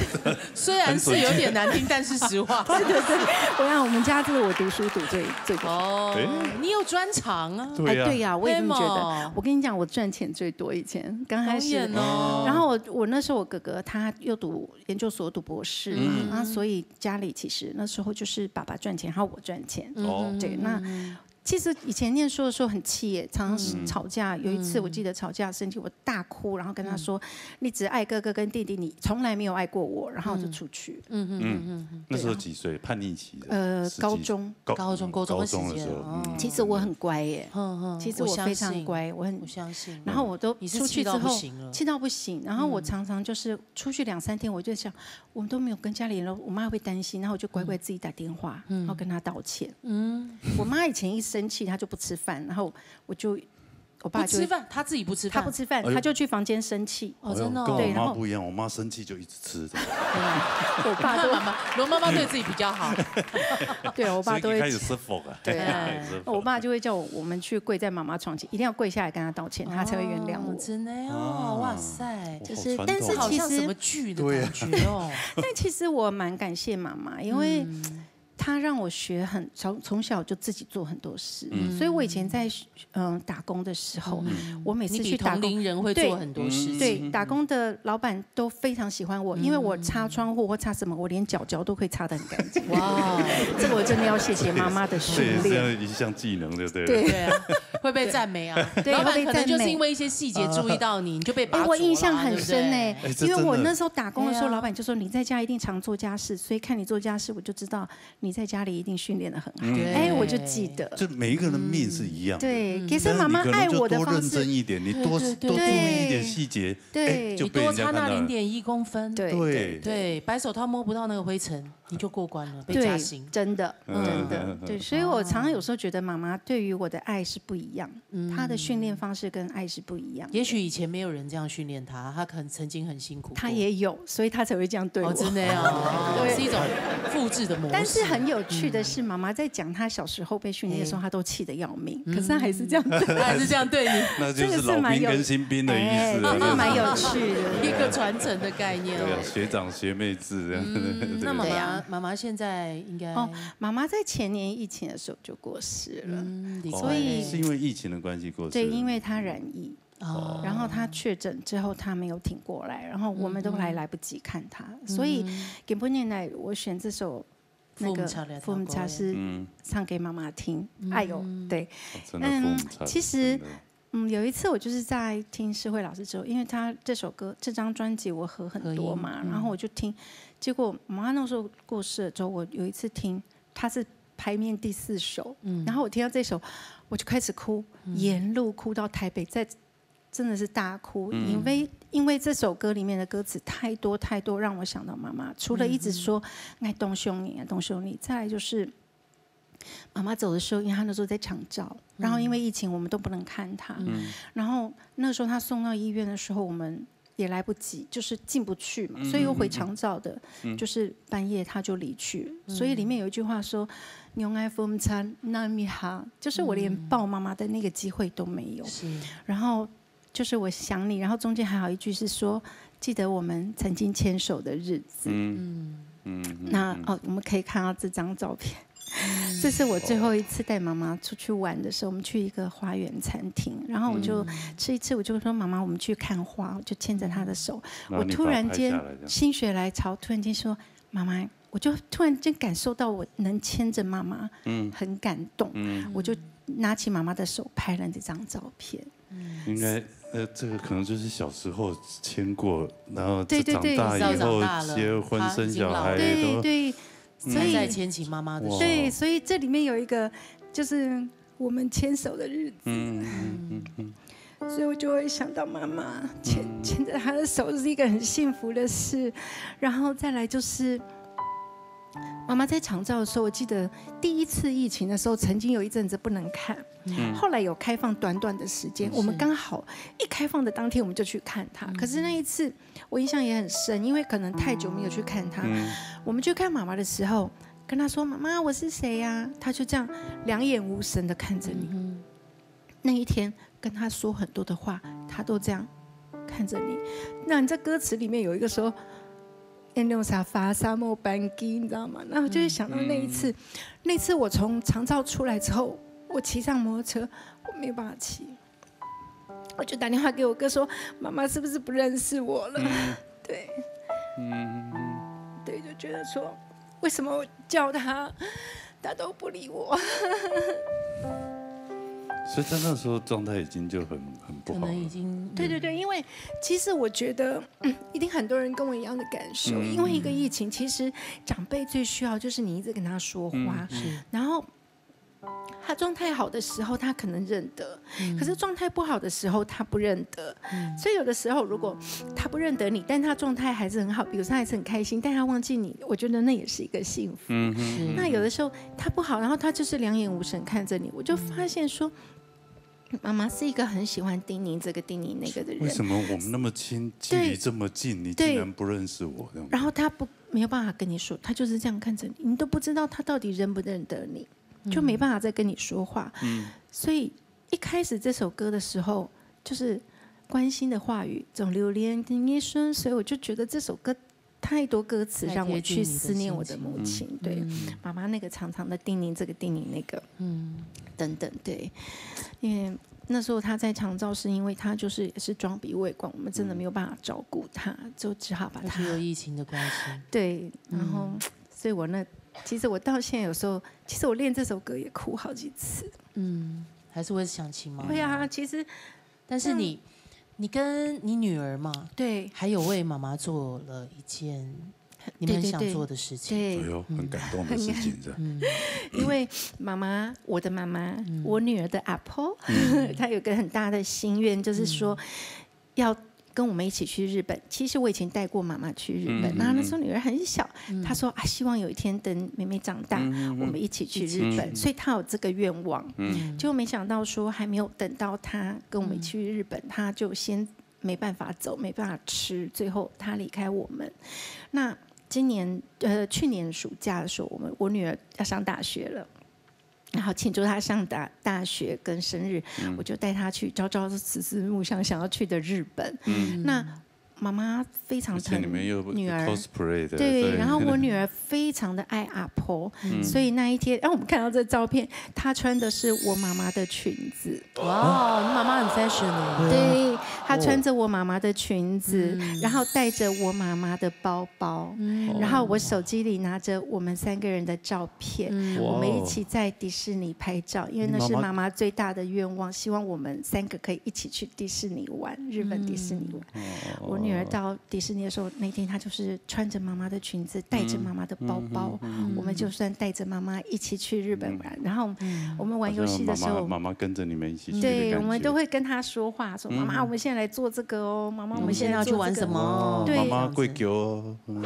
虽然是有点难听，但是实话。对，我想我们家就是我读书读最多。哦，你有专长啊？对呀，我也这么觉得。我跟你讲，我赚钱最多以前刚开始。然后我那时候我哥哥他又读研究所读博士嘛，所以家里其实那时候就是爸爸赚钱，然后我赚钱。对，那。其实以前念书的时候很气耶，常常吵架。有一次我记得吵架生气，我大哭，然后跟他说：“你只爱哥哥跟弟弟，你从来没有爱过我。”然后就出去。那时候几岁？叛逆期的？高中的时候。其实我很乖耶，其实我非常乖，我相信。然后我都出去之后气到不行，然后我常常就是出去2、3天，我就想我们都没有跟家里人，我妈会担心，然后我就乖乖自己打电话，然后跟她道歉。我妈以前一生气，她就不吃饭，然后我爸就不吃饭，他自己不吃饭，他不吃饭，他就去房间生气。真的，跟我妈不一样，我妈生气就一直吃。我爸罗妈妈对自己比较好。对，我爸都会开始吃否啊。对啊，我爸就会叫我们去跪在妈妈床前，一定要跪下来跟她道歉，她才会原谅我。真的哦，哇塞，就是，但是其实什么剧的感觉哦。但其实我蛮感谢妈妈，因为他让我学从小就自己做很多事，所以我以前在打工的时候，我每次去打工，同龄人会做很多事情。对，打工的老板都非常喜欢我，因为我擦窗户或擦什么，我连脚都可以擦得很干净。哇，这个我真的要谢谢妈妈的训练。这样一项技能，对不对？对啊，会被赞美啊。老板可能就是因为一些细节注意到你就被拔我印象很深哎，因为我那时候打工的时候，老板就说你在家一定常做家事，所以看你做家事，我就知道你在家里一定训练得很好。哎，我就记得。就每一个人的命是一样。对，其实妈妈爱我的方式，多认真一点，你多注意一点细节，对，你多差那0.1公分，对，白手套摸不到那个灰尘，你就过关了，被加薪。真的，对，所以我常常有时候觉得妈妈对于我的爱是不一样，她的训练方式跟爱是不一样。也许以前没有人这样训练她，她可能曾经很辛苦。她也有，所以她才会这样对我。真的哦，是一种复制的模式。但是很有趣的是，妈妈在讲她小时候被训练的时候，她都气得要命，可是她还是这样，她还是这样对你。那就是老兵跟新兵的意思，这蛮有趣的一个传承的概念。对啊，学长学妹制这样。那妈妈现在应该妈妈在前年疫情的时候就过世了，所以是因为疫情的关系过世。对，因为她染疫。然后她确诊之后，她没有挺过来，然后我们都来不及看她，所以给不年来我选这首那个《父母茶》是唱给妈妈听。哎呦，对，其实有一次我就是在听诗慧老师之后，因为她这首歌这张专辑我合很多嘛，然后我就听，结果妈妈那时候过世了之后，我有一次听，她是排面第4首，然后我听到这首，我就开始哭，沿路哭到台北，真的是大哭，因为这首歌里面的歌词太多让我想到妈妈。除了一直说爱东兄你啊东兄你，再来就是妈妈走的时候，因为她那时候在长照，然后因为疫情我们都不能看她，然后那时候她送到医院的时候，我们也来不及，就是进不去嘛，所以又回长照的，就是半夜她就离去了。所以里面有一句话说牛爱风餐那米哈，就是我连抱妈妈的那个机会都没有。然后就是我想你，然后中间还有一句是说，记得我们曾经牵手的日子。那我们可以看到这张照片，这是我最后一次带妈妈出去玩的时候，我们去一个花园餐厅，然后我就吃一次，我就说妈妈，我们去看花，我就牵着她的手，我突然间心血来潮，突然间说妈妈，我就突然间感受到我能牵着妈妈，很感动，我就拿起妈妈的手拍了这张照片。应该这个可能就是小时候牵过，然后长大以后结婚生小孩都对，所以再牵起妈妈的手。对，所以这里面有一个就是我们牵手的日子。所以我就会想到妈妈牵着她的手是一个很幸福的事，然后再来就是妈妈在长照的时候，我记得第一次疫情的时候，曾经有一阵子不能看，后来有开放短短的时间，我们刚好一开放的当天我们就去看她。可是那一次我印象也很深，因为可能太久没有去看她，我们去看妈妈的时候，跟她说妈妈我是谁呀？她就这样两眼无神的看着你。那一天跟她说很多的话，她都这样看着你。那你在歌词里面有一个说用沙发沙漠班机，你知道吗？那我就会想到那一次，那次我从长照出来之后，我骑上摩托车，我没有办法骑，我就打电话给我哥说：“妈妈是不是不认识我了？”对，对，就觉得说，为什么我叫他，他都不理我。所以在那时候状态已经就很不好了，已经对，因为其实我觉得一定很多人跟我一样的感受，因为一个疫情，其实长辈最需要就是你一直跟他说话，然后他状态好的时候他可能认得，可是状态不好的时候他不认得，所以有的时候如果他不认得你，但他状态还是很好，比如说他还是很开心，但他忘记你，我觉得那也是一个幸福。那有的时候他不好，然后他就是两眼无神看着你，我就发现说，妈妈是一个很喜欢叮咛这个叮咛那个的人。为什么我们那么亲，距离这么近，你竟然不认识我？然后他没有办法跟你说，他就是这样看着你，你都不知道他到底认不认得你，就没办法再跟你说话。所以一开始这首歌的时候，就是关心的话语总留恋跟一生，所以我就觉得这首歌太多歌词让我去思念我的母亲。对，妈妈那个长长的叮咛，这个叮咛那个，等等，对，因为那时候他在长照，是因为他就是也是装鼻胃管，我们真的没有办法照顾他，就只好把他。有疫情的关系。对，然后，所以我其实我到现在有时候，其实我练这首歌也哭好几次。还是会想起妈妈。对啊，其实，但是你跟你女儿嘛，对，还有为妈妈做了一件你们很想做的事情，对，很感动的事情，因为我的妈妈，我女儿的阿婆，她有个很大的心愿，就是说要跟我们一起去日本。其实我以前带过妈妈去日本，然后那时候女儿很小，她说啊，希望有一天等妹妹长大，我们一起去日本，所以她有这个愿望。结果没想到说还没有等到她跟我们一起去日本，她就先没办法走，没办法吃，最后她离开我们。那去年暑假的时候，我女儿要上大学了。然后庆祝她上大学跟生日，我就带她去朝思暮想要去的日本。那妈妈非常疼女儿 cosplay 的，对，然后我女儿非常的爱阿婆，所以那一天，我们看到这照片，她穿的是我妈妈的裙子。哇，你妈妈很 fashion 哎。对，她穿着我妈妈的裙子，然后带着我妈妈的包包，然后我手机里拿着我们3个人的照片，我们一起在迪士尼拍照，因为那是妈妈最大的愿望，希望我们3个可以一起去迪士尼玩，日本迪士尼玩。我女儿到迪士尼的时候，那天她就是穿着妈妈的裙子，带着妈妈的包包，我们就算带着妈妈一起去日本玩。然后我们玩游戏的时候，妈妈跟着你们一起去，对，我们都会跟她说话，说妈妈，我们现在来做这个哦，妈妈，我们现在要去玩什么？对，妈妈跪求哦。妈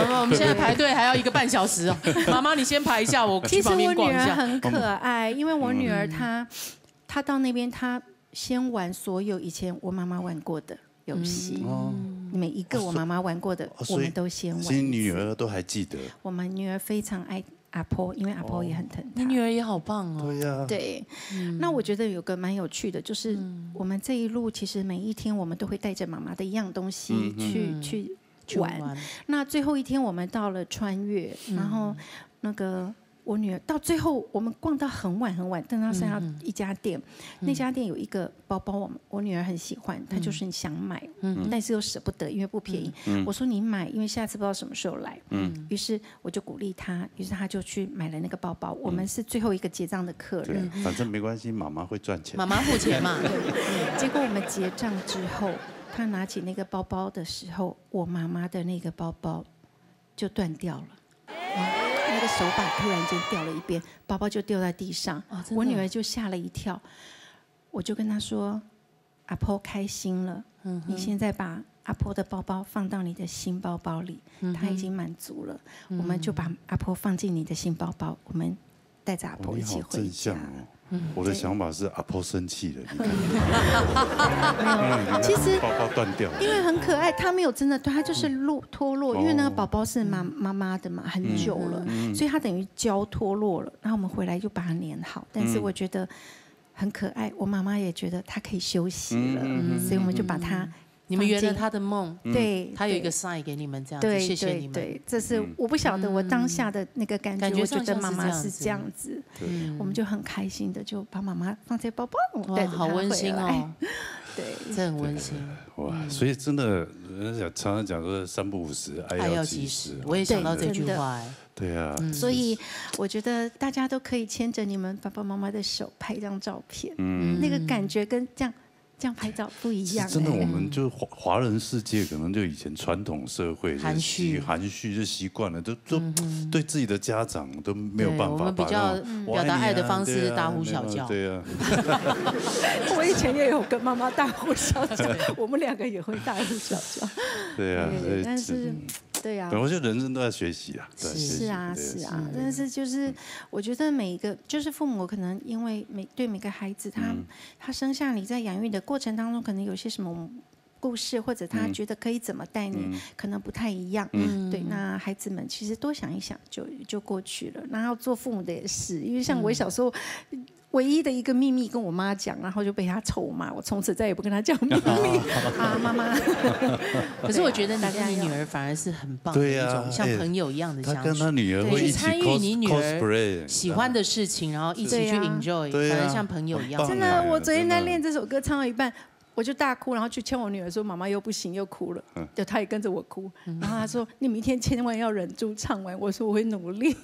妈，我们现在排队还要1个半小时哦。妈妈，你先排一下，我去旁边逛一下。其实我女儿很可爱，因为我女儿她到那边她。先玩所有以前我妈妈玩过的游戏，每一个我妈妈玩过的，我们都先玩。所以你女儿都还记得。我们女儿非常爱阿婆，因为阿婆也很疼她。你女儿也好棒哦。对呀。对，那我觉得有个蛮有趣的，就是我们这一路其实每一天我们都会带着妈妈的一样东西去玩。那最后一天我们到了穿越，然后那个。我女儿到最后，我们逛到很晚很晚，等到剩下一家店，那家店有一个包包，我女儿很喜欢，她就是想买，但是又舍不得，因为不便宜。我说你买，因为下次不知道什么时候来。于是我就鼓励她，于是她就去买了那个包包。我们是最后一个结账的客人，反正没关系，妈妈会赚钱，妈妈付钱嘛。结果我们结账之后，她拿起那个包包的时候，我妈妈的那个包包就断掉了。那个手把突然间掉了一边，包包就掉在地上，我女儿就吓了一跳。我就跟她说：“阿婆开心了，你现在把阿婆的包包放到你的新包包里，她已经满足了。我们就把阿婆放进你的新包包，我们带着阿婆一起回家。”我的想法是阿婆生气了，其实包包断掉，因为很可爱，她没有真的断，她就是脱落，因为那个宝宝是妈妈的嘛，很久了，所以她等于胶脱落了。然后我们回来就把它粘好，但是我觉得很可爱，我妈妈也觉得她可以休息了，所以我们就把它。你们圆了他的梦，对，他有一个 sign 给你们，这样子，谢谢你们。对，这是我不晓得我当下的那个感觉，我觉得妈妈是这样子，我们就很开心的就把妈妈放在包包，带着她回来。好温馨哦，对，这很温馨。哇，所以真的，人家常常讲说3不5时，爱要及时。我也想到这句话，对啊。所以我觉得大家都可以牵着你们爸爸妈妈的手拍一张照片，那个感觉跟这样拍照不一样。真的，我们就华人世界，可能就以前传统社会含蓄就习惯了，都对自己的家长都没有办法。我们比较表达爱的方式大呼小叫。对啊。我以前也有跟妈妈大呼小叫，我们2个也会大呼小叫。对啊，但是。对呀，我觉得人生都在学习啊。是啊，但是就是我觉得每一个就是父母可能因为对每个孩子他生下你在养育的过程当中，可能有些什么故事，或者他觉得可以怎么带你，可能不太一样。对，那孩子们其实多想一想就过去了。然后做父母的也是，因为像我小时候。唯一的一个秘密跟我妈讲，然后就被她臭骂，我从此再也不跟她讲秘密啊，妈妈。可是我觉得你跟你女儿反而是很棒的一种像朋友一样的相处。她跟她女儿会一起参与你女儿喜欢的事情，然后一起去 enjoy， 反而像朋友一样。真的，我昨天在练这首歌，唱到一半。我就大哭，然后去牵我女儿说：“妈妈又不行，又哭了。”就她也跟着我哭。然后她说：“你明天千万要忍住唱完。”我说：“我会努力。”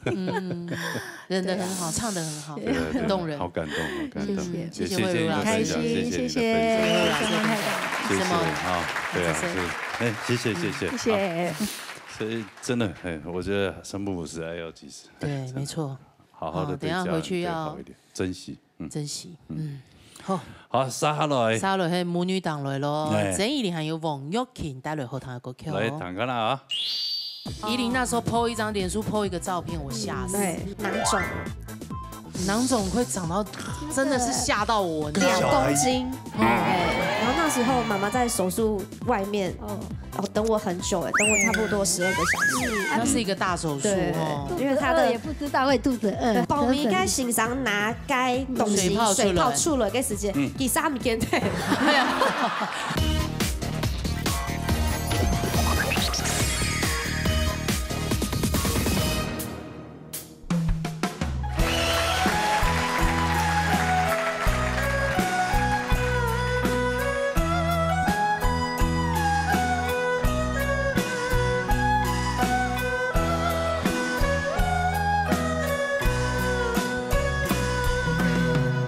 忍得很好，唱得很好，很动人，好感动，好感动。谢谢慧茹老师，开心，谢谢慧茹老师，太感谢谢啊，对啊，是，谢谢，谢谢。所以真的，我觉得生不逢时，爱要及时。对，没错。好好的，等下回去要珍惜，珍惜，好，杀下来，杀落去母女档来咯。陈依林还有王玉琴带来好听的歌曲。来，弹看啦啊！依林那时候 po 一张脸书 po 一个照片，我吓死。对，囊肿会长到，真的是吓到我，2公斤。然后那时候妈妈在手术外面，等我很久，等我差不多12个小时。那是一个大手术哦，因为他的也不知道会肚子饿。保密该欣赏拿该东西水泡出了个时间，第3天对。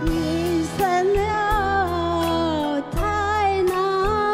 你生了太难。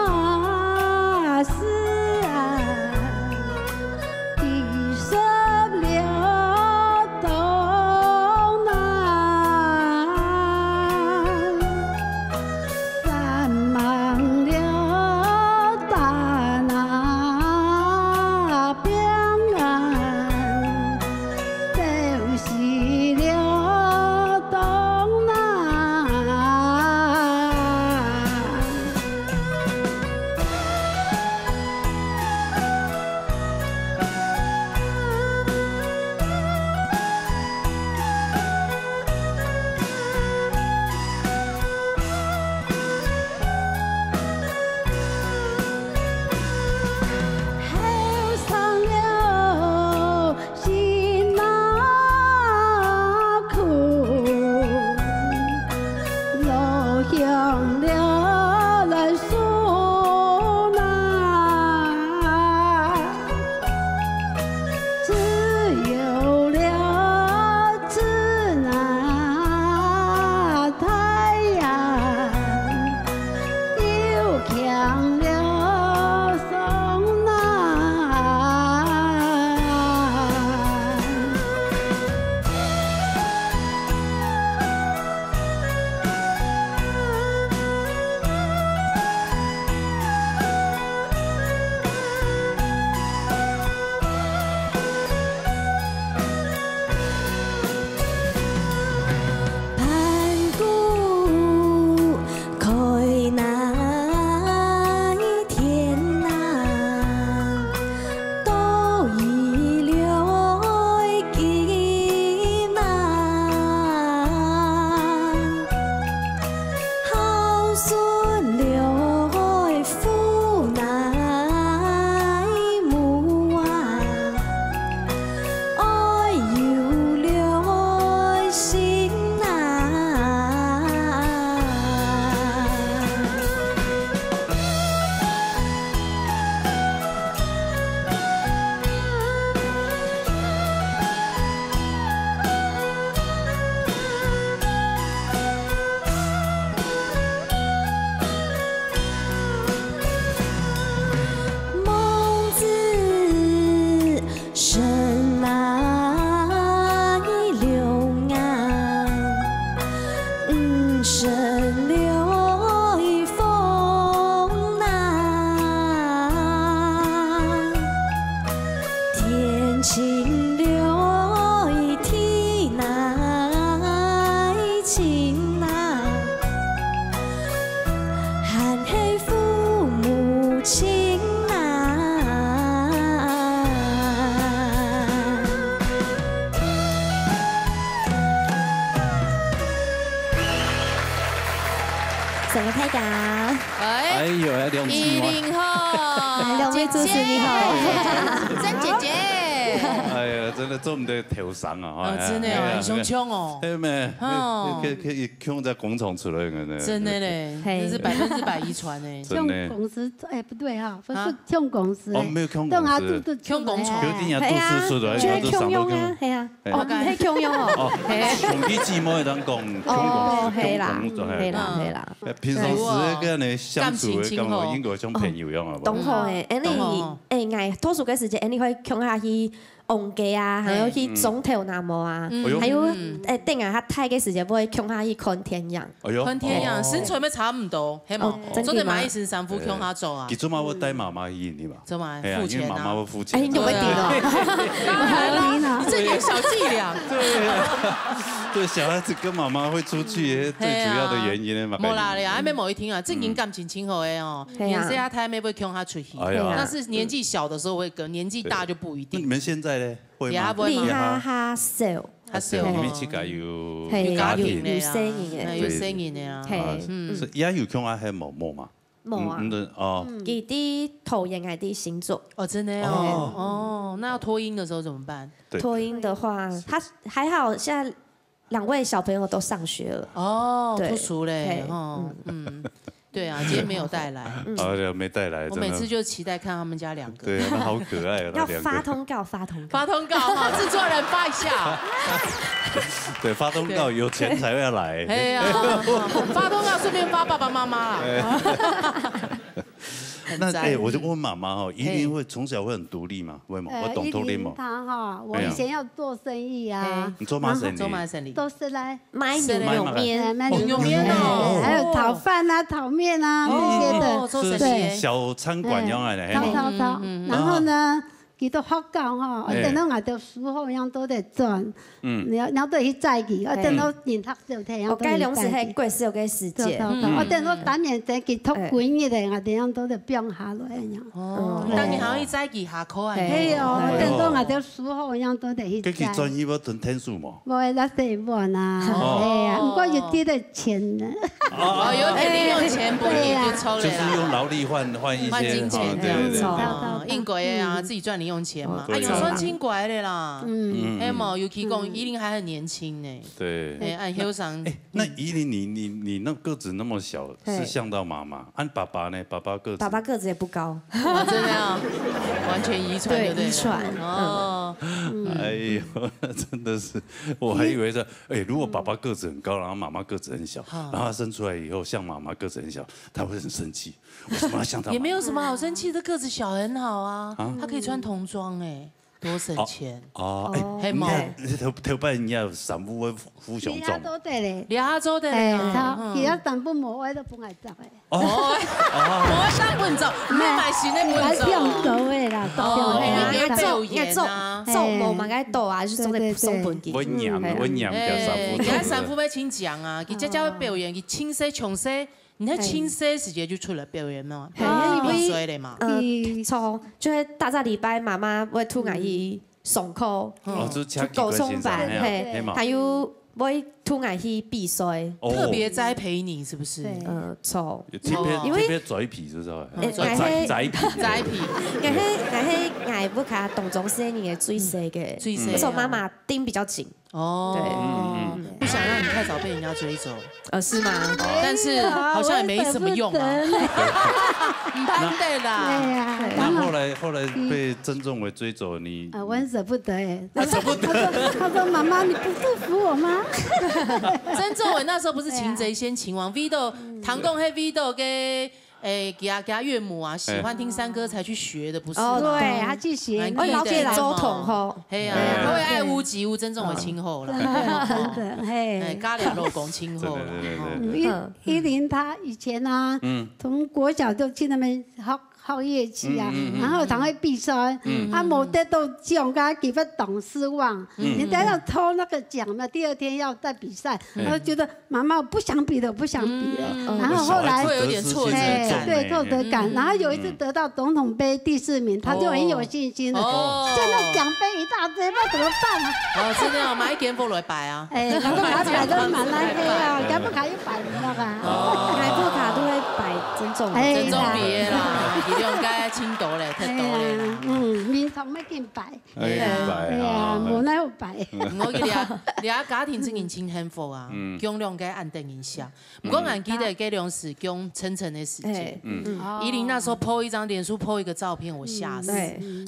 什么太感？哎呦，要两季吗？10后，两位主持你好，曾姐姐。哎呀，真的做唔得头上啊！真的哦，很凶凶哦。对咩？可以抢在工厂出来的。真的嘞，这是100%遗传诶。抢公司哎不对哈，不是抢公司。哦，没有抢公司。抢工厂。有点也都是出来，就是抢用啊，系啊。哦，係搶用哦。兄弟姊妹當講哦，係啦，係啦，係啦。平常時個呢相處嘅感覺應該像朋友樣啊。懂好誒，你誒，多數嘅時間你可以搶下去。王家啊，還有去總頭那麼啊，還有等下他太嘅時間會搶下去看天陽。看天陽，身材咪差唔多，係嘛？昨天買一身衫褲搶下做啊。其實嘛，我帶媽媽去你嘛。做嘛？付錢啊？媽媽會付錢。哎，有問題了。當然啦，這點小伎倆。對，小孩子跟媽媽會出去最主要的原因呢嘛。冇啦，你還沒某一天啊，正經感情親和的哦，年紀他太妹會搶他出去，那是年紀小的時候會跟，年紀大就不一定。你們現在呢？會嗎？你哈少，哈少，你們自己有家庭有聲音嘅，有聲音嘅啊。係，也有搶下係冇嘛？冇啊。哦。佢啲頭音係啲星座。哦，真的哦。哦，那要脫音的時候怎麼辦？脫音的話，他還好，現在2位小朋友都上學了。哦，不熟嘞。哦，對啊，今天沒有帶來。哦，沒帶來。我每次就期待看他們家2個。對，那好可愛啊。要發通告，發通告哈，製作人發一下。對，發通告有錢才會來。哎呀，發通告順便發爸爸媽媽啦。那我就問媽媽哈，依琳會從小會很獨立嗎？會嗎？我懂獨立嗎？她哈，我以前要做生意啊。你做嘛生意？都是來買牛肉麵，牛肉麵哦，還有炒飯啊、炒麵啊這些的。對，小餐館樣嚟。炒。然後呢？佢都學教吼，一等到我到書後樣都得轉，你要都去載佢，一等到人學少聽樣都得載佢。我該係貴少嘅時間，我等到當面載佢讀幾日嘅，我哋樣都得變下來樣。哦，當然可以載佢下課啊。係哦，等到我到書後樣都得去載。佢專業要囤天數嘛？冇，那是冇啦。係啊，不過有啲的錢呢。哦，有點零用錢不易就抽了。就是用勞力換一些金錢，對。應該啊，自己賺零用錢嘛，啊，有算輕乖的啦，哎嘛，尤其講依琳還很年輕呢，對，哎，後生。那依琳你那個子那麼小，是像到媽媽，按爸爸呢？爸爸個子？爸爸個子也不高，真的啊，完全遺傳，對，遺傳，哦，哎呦，真的是，我還以為說，哎，如果爸爸個子很高，然後媽媽個子很小，然後生出來以後像媽媽個子很小，他會很生氣，為什麼要像他？也沒有什麼好生氣的，個子小很好啊，他可以穿童裝哎。多省錢哦！係嘛？頭擺人家衫褲褲上裝，亞洲的咧，而家衫褲冇位都半係執嘅。哦，冇衫半執，唔係買新的半執。係做嘅啦，做冇嘛該做啊，就做啲送本嘅。我娘條衫褲。而家衫褲要請講啊，佢只只表演，佢輕些重些。你喺輕些時間就出來表演嘛，比賽的嘛。錯，就是大個禮拜媽媽會突然去上課，去高中班，還有會突然去比賽，特別栽培你，是不是？錯，因為嘴皮是吧？栽皮，我不卡動作是你嘅最細嘅，那時候媽媽盯比較緊。哦，不想讓你太早被人家追走，是嗎？但是好像也沒什麼用啊。對啦。那後來被曾仲偉追走，你我很捨不得哎。捨不得。他說媽媽，你不祝福我嗎？曾仲偉那時候不是擒賊先擒王 ，Vito 唐貢黑 Vito 給。給他岳母啊，喜歡聽山歌才去學的，不是？哦，對，他去學。我了解周彤吼，嘿啊，他會愛屋及烏，曾仲偉親後了，真的，嘿，咖喱肉公親後了。依琳他以前啊，從國小就去那邊學樂器啊，然後常會比賽，啊冇得到獎，他給不懂失望。人家要抽那個獎嘛，第二天要再比賽，然後覺得媽媽我不想比了，不想比了。然後後來會有點挫折感，對挫折感。然後有一次得到總統盃第4名，他就很有信心了。現在獎盃一大堆，不知道怎麼辦啊？哦，真的要買一件貨來擺啊！哎，我都買都買來黑啊，咁卡有摆那个，来布卡都会摆珍重别啦，伊用该青豆嘞，太多嘞。面堂要紧摆，哎呀，无奈有摆。我记你家庭真年真幸福啊，供量该安定一下。不过俺记得给粮食供晨晨的时间，依琳那时候 po 一张脸书 po 一个照片，我吓死。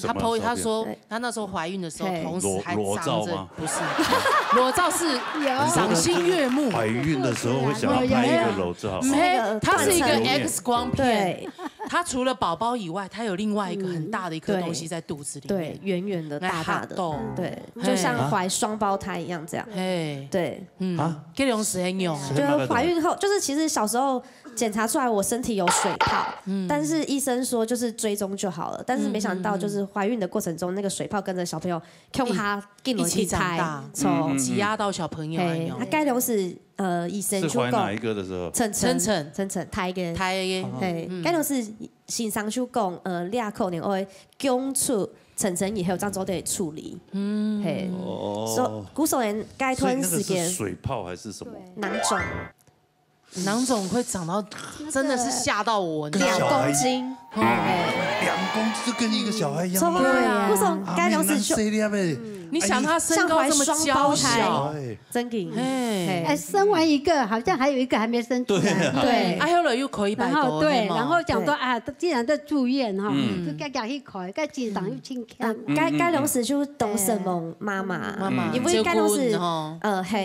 她 po 她说她那时候怀孕的时候，同时还长着不是裸照是赏心悦目。怀孕的时候会想要拍一个裸照，它是一个 X 光片。它除了宝宝以外，它有另外一个很大的一颗东西在肚子里面，对，圆圆的、大大的，对，嘿就像怀双胞胎一样这样。对，给粮食很用，就是怀孕后，就是其实小时候检查出来我身体有水泡，但是医生说就是追踪就好了，但是没想到就是怀孕的过程中，那个水泡跟着小朋友用它一起长大，从挤压到小朋友。他该粮食医生是怀哪一个的时候？晨胎嘅，嘿，该粮食先生就讲你可能会供出晨晨以后这样做得处理，嘿，古时人该吞时间水泡还是什么？囊肿会长到真的是吓到我，2公斤，2公斤就跟一个小孩一样。对啊，古时该粮食就。你想他身高这么娇小，真紧，生完一个好像还有一个还没生出来，对，后来又可以摆多，对，然后讲说啊，既然在住院哈，就该去开，该经常又轻看，该粮食就懂什么妈妈，因为该粮食，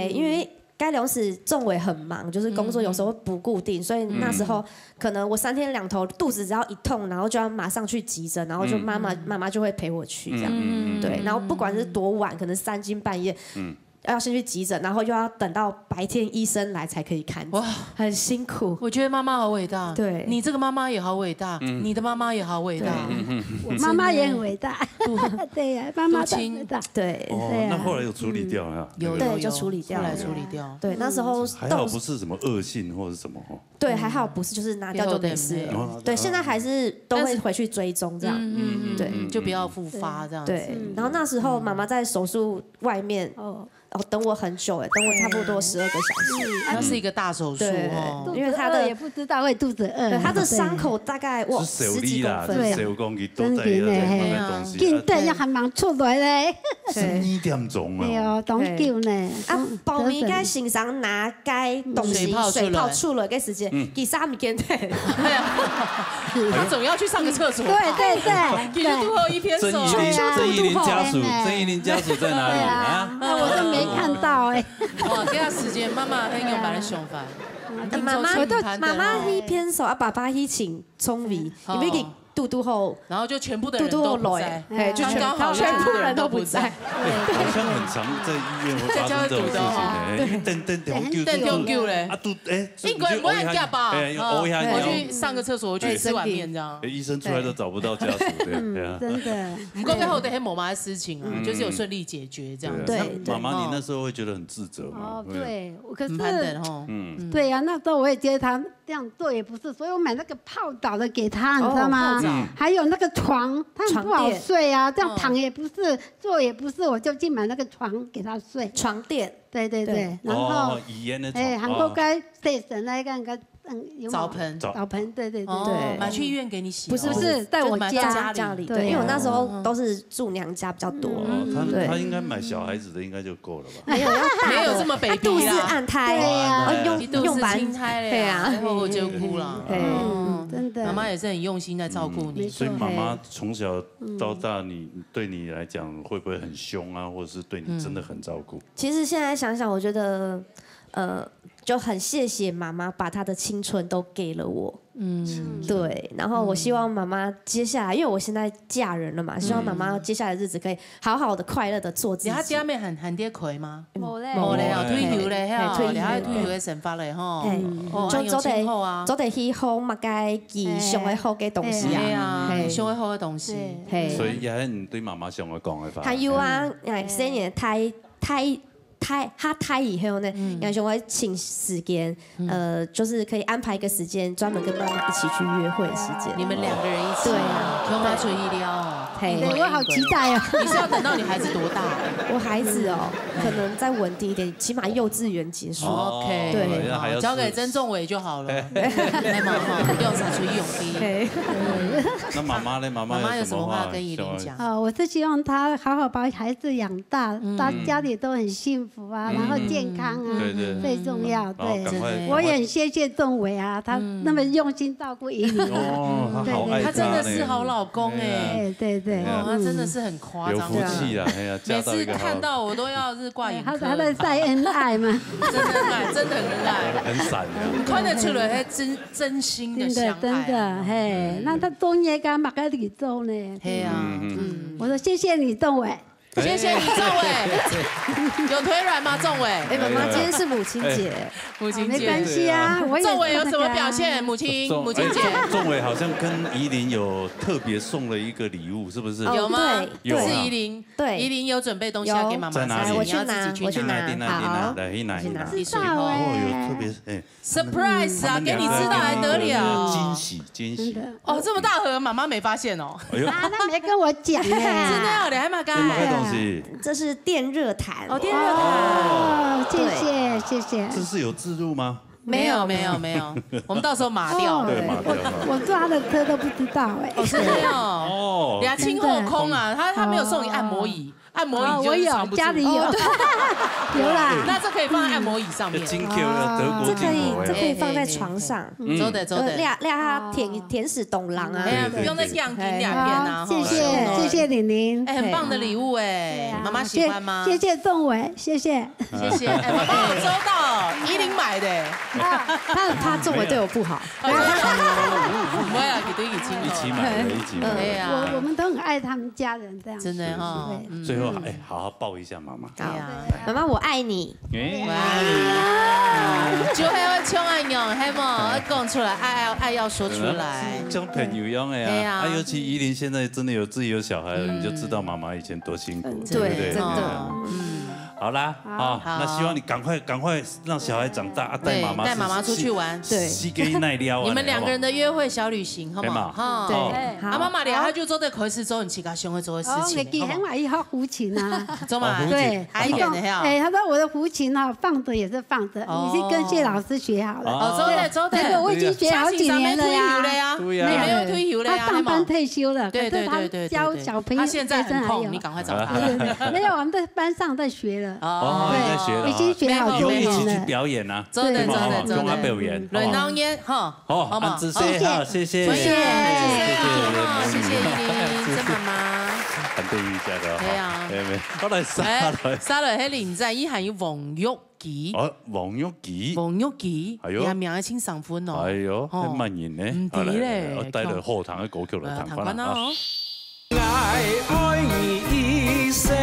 因为。该粮食仲伟很忙，就是工作有时候不固定，所以那时候可能我3天2头肚子只要一痛，然后就要马上去急诊，然后就妈妈就会陪我去这样，对，然后不管是多晚，可能3更半夜。要先去急诊，然后又要等到白天医生来才可以看，哇，很辛苦。我觉得妈妈好伟大，对，你这个妈妈也好伟大，你的妈妈也好伟大，我妈妈也很伟大，对呀，妈妈很伟大，对。那后来有处理掉啊？对，就处理掉，后来处理掉。对，那时候还好不是什么恶性或者什么哦。对，还好不是，就是拿掉就没事了。对，现在还是都会回去追踪这样，对，就不要复发这样。对，然后那时候妈妈在手术外面。等我很久等我差不多12个小时。那是一个大手术哦，因为他的也不知道会肚子饿。他的伤口大概10几公分，对，10公斤都在那东西。紧等要还忙出来嘞。12点钟啊。对哦，当救呢。保密该身上拿该东西水泡出来的时间，其他物件对。他总要去上个厕所。对。给了肚后一偏手。郑依林家属在哪里啊？我都没看到哇，给他时间，妈妈很勇把人凶翻。妈妈去偏手，爸爸去请葱味，因为肚后，然后就全部的人都不在，就全部人都不在。好像很常在医院会发生这种事情等救嘞。啊英国人不爱夹吧？我去上个厕所，我去吃碗面这样。医生出来都找不到家属，对啊。真的。不过最后的黑某妈的事情啊，就是有顺利解决这样。对。妈妈，你那时候会觉得很自责吗？对，可是对呀，那时候我也觉得他这样做也不是，所以我买那个泡澡的给他，你知道吗？还有那个床，他很不好睡啊，这样躺也不是，坐也不是，我就去买那个床给他睡。床垫，对，然后韩国该睡神那个澡盆，对，买去医院给你洗。不是，在我家里，对，因为我那时候都是住娘家比较多。他应该买小孩子的应该就够了吧？没有这么北肚子暗胎，对呀，用青苔了，对啊，然后我就哭了。真的，妈妈也是很用心在照顾你。所以妈妈从小到大，你对你来讲会不会很凶啊，或者是对你真的很照顾？其实现在想想，我觉得，就很谢谢妈妈把她的青春都给了我。对，然后我希望妈妈接下来，因为我现在嫁人了嘛，希望妈妈接下来的日子可以好好的、快乐的做自己。你家妹喊爹亏吗？冇嘞，退休嘞，退休的生发嘞吼。就走得去好嘛，该记上的好嘅东西啊，上的好嘅东西。所以也係對媽媽上嘅講嘅話。還有啊，生年他胎以後呢，楊雄會請時間，就是可以安排一個時間，專門跟媽媽一起去約會的時間。你們2個人一起？對啊，聽媽吹意了。嘿，我好期待哦。你是要等到你孩子多大？我孩子哦，可能再稳定一点，起码幼稚园结束。OK， 对，交给曾仲伟就好了。不用撒出用力。那妈妈呢？妈妈有什么话跟依琳讲？我是希望他好好把孩子养大，大家里都很幸福啊，然后健康啊，最重要。对，我也很谢谢仲伟啊，他那么用心照顾依琳。哦，他好爱他真的是好老公哎。对，他真的是很夸张，有福气啊！哎呀，每次看到我都要是挂眼科。他在晒恩爱嘛，真的恩爱，真的很恩爱，很闪的，看得出来真心的相爱。真的，嘿，那他中夜干嘛跟你做呢？嘿呀，我说谢谢你，仲伟。谢谢你，仲伟。有腿软吗，仲伟？哎，妈妈，今天是母亲节，母亲节没关系啊。仲伟有什么表现？母亲节，仲伟好像跟依琳有特别送了一个礼物，是不是？有吗？有是依琳，对，依琳有准备东西要给妈妈。在哪里？我去拿，我去拿。好，来拿。知道哎。哦，有特别surprise 啊，给你知道还得了？惊喜。哦，这么大盒，妈妈没发现哦。啊，他没跟我讲哎。真的要你还买干？这是电热毯哦，电热毯哦，谢谢。这是有置入吗？没有，我们到时候码掉。对，码掉。我坐他的车都不知道哎。哦，真的哦。俩清后空啊，他没有送你按摩椅。按摩椅我有，家里有，有啦。那这可以放在按摩椅上面。金 Q 德国金这可以放在床上。走的。俩他甜食懂狼啊。不用再降低2片啊。谢谢玲玲。哎，很棒的礼物哎，妈妈喜欢吗？谢谢仲伟，谢谢。哎，妈妈好周到，依琳买的。他仲伟对我不好。不会啊，给一起买。对呀，我们都很爱他们家人这样。真的哈。最后哎，好好抱一下妈妈。妈妈我爱你。就会冲爱用，黑嘛，讲出来，爱要说出来。像朋友一样的呀。尤其依琳现在真的有自己有小孩了，你就知道妈妈以前多辛苦，对不对？真的。好啦，那希望你赶快让小孩长大，带妈妈出去玩，对，你们2个人的约会小旅行，好不好？对，妈妈俩就做在可是做很奇怪凶会做的事情。你很买一号胡琴啊，做嘛？对，还远的呀。哎，他说我的胡琴啊，放着也是放着，你去跟谢老师学好了。哦，走的。这个我已经学好几年了呀。对呀，没有退休了呀，他上班退休了，对。教小朋友，他现在很空，你赶快找他。没有，我们在班上在学了。对，已经学好多年了。一起去表演啊！走的。跟他表演。轮到演哈，好嘛，谢谢。谢谢依琳，真妈妈。很对一下的。对啊。好来沙来迄领仔，伊含有王玉琪。王玉琪。哎呦，名清上分哦。哎呦，很慢人呢。唔对咧，我带了后堂的歌曲来弹翻啦。爱你一生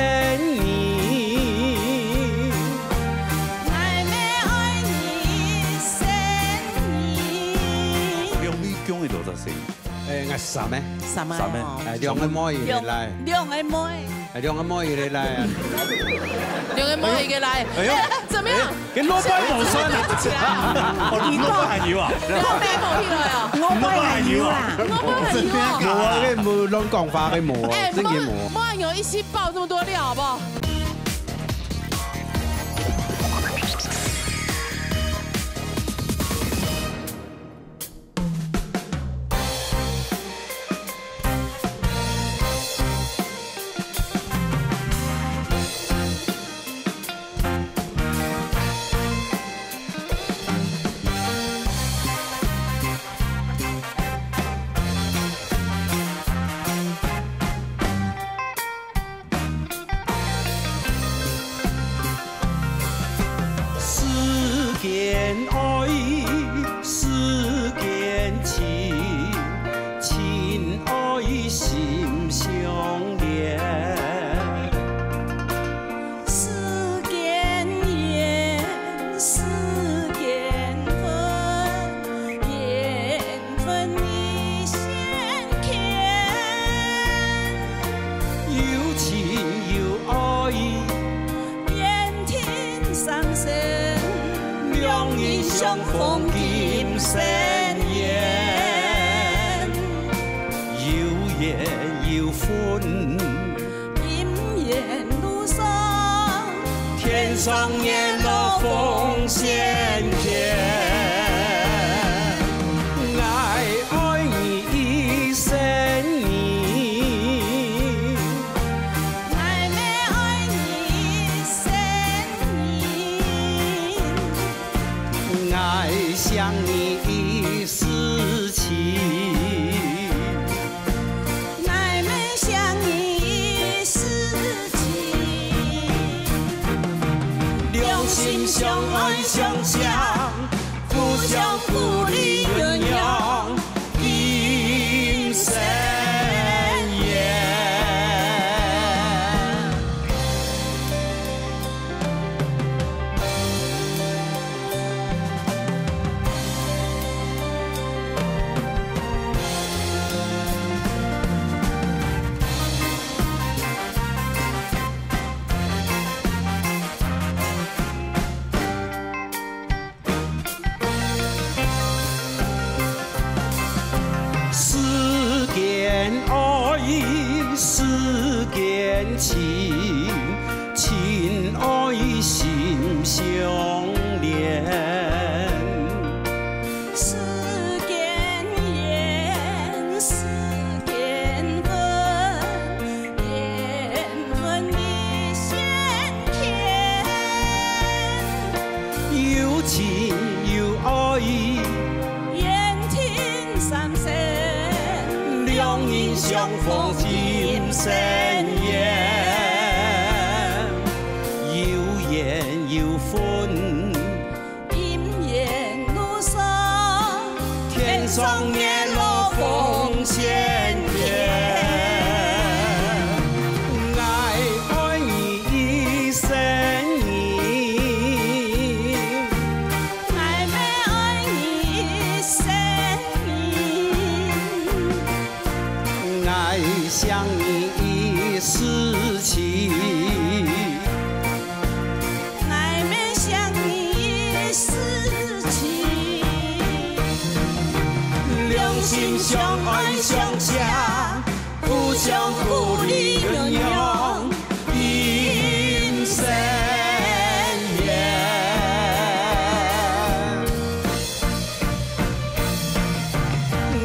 我啥咩？兩個妹嚟嚟，兩個妹嚟嚟啊！兩個妹嘅嚟，怎麼樣？跟攞杯無信啊！攞杯係要啊？攞咩冇起來啊？攞杯係要啊？冇啊，你冇亂講話嘅冇啊，真嘅冇。莫有一起爆這麼多料，好不好？相逢見聲影，要夜要分，姻缘路上，天上月落风线片。爱你一生你，妹妹爱你一生你，爱想你一世情。妹妹想你一世情，两心相爱相想，互相互利鸳鸯，今生缘。世间爱，世间情，情爱心相连。世间缘，世间分，缘分一线牵，有情有爱，缘情三生。两人相逢今生缘，有缘有分，姻缘路上，天上月落风线片。爱你一生你，妹妹爱你一生你，爱想你一世情。妹妹想你一世情，两心相爱相想，互相互利鸳鸯，今生缘。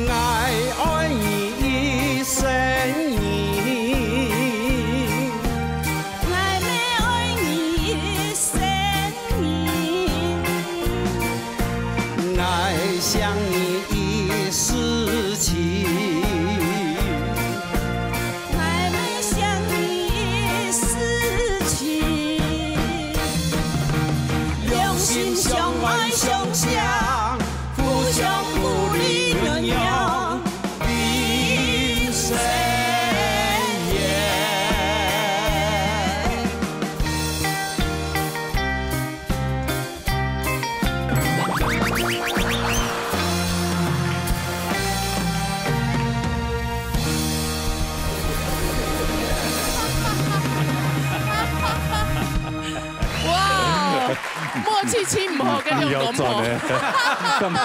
爱你一生你，妹妹爱你一生你，爱想你一世情。妹妹想你一世情，两心相爱相想，互相互利鸳鸯，今生缘。哇，默契亲母跟你刘公婆，要赚呢？干嘛？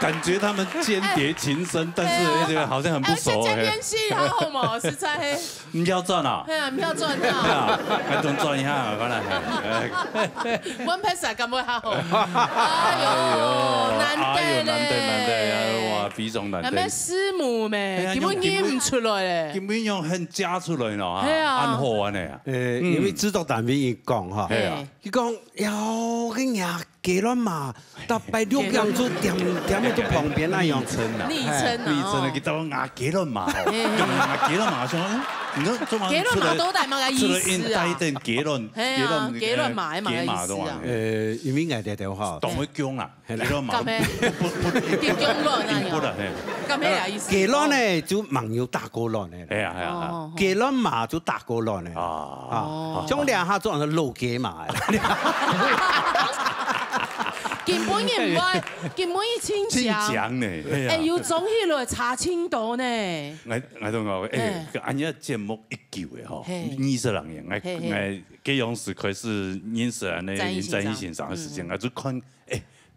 感觉他们间谍情深，但是这个好像很不熟这边戏好好嘛，实在嘿。你要赚啊？嘿啊，唔要赚啊！还总赚一下，可能。阮拍啥咁会好？哎呦，难得咧！哇，比种难得。那咩师母咩，根本演唔出来咧。根本用很假出来咯，係啊，安好安尼啊。因為指導單位伊講哈，伊講要去nhà kế loan mà，搭拜六點就點喺旁邊那樣稱啊，昵稱啊，佢到牙kế loan嘛，牙kế loan嘛，想，你講做嘛kế loan嘛都大嘛嘅意思啊，出嚟kế loan，kế loan嘛係嘛嘅意思啊。因為我哋就話，當佢姜啦，kế loan嘛，咁咩？叫姜咯，那樣。咁咩意思？kế loan呢就網友大過loan嘅，係啊係啊，kế loan嘛就大過loan嘅，啊，將兩下做成老kế嘛。根本伊唔會，根本伊清強呢，要總起來查清楚呢。我都講，安尼節目一舊嘅吼，20人嘅，基隆市可是20人嘅林展毅先生嘅時間，我就看，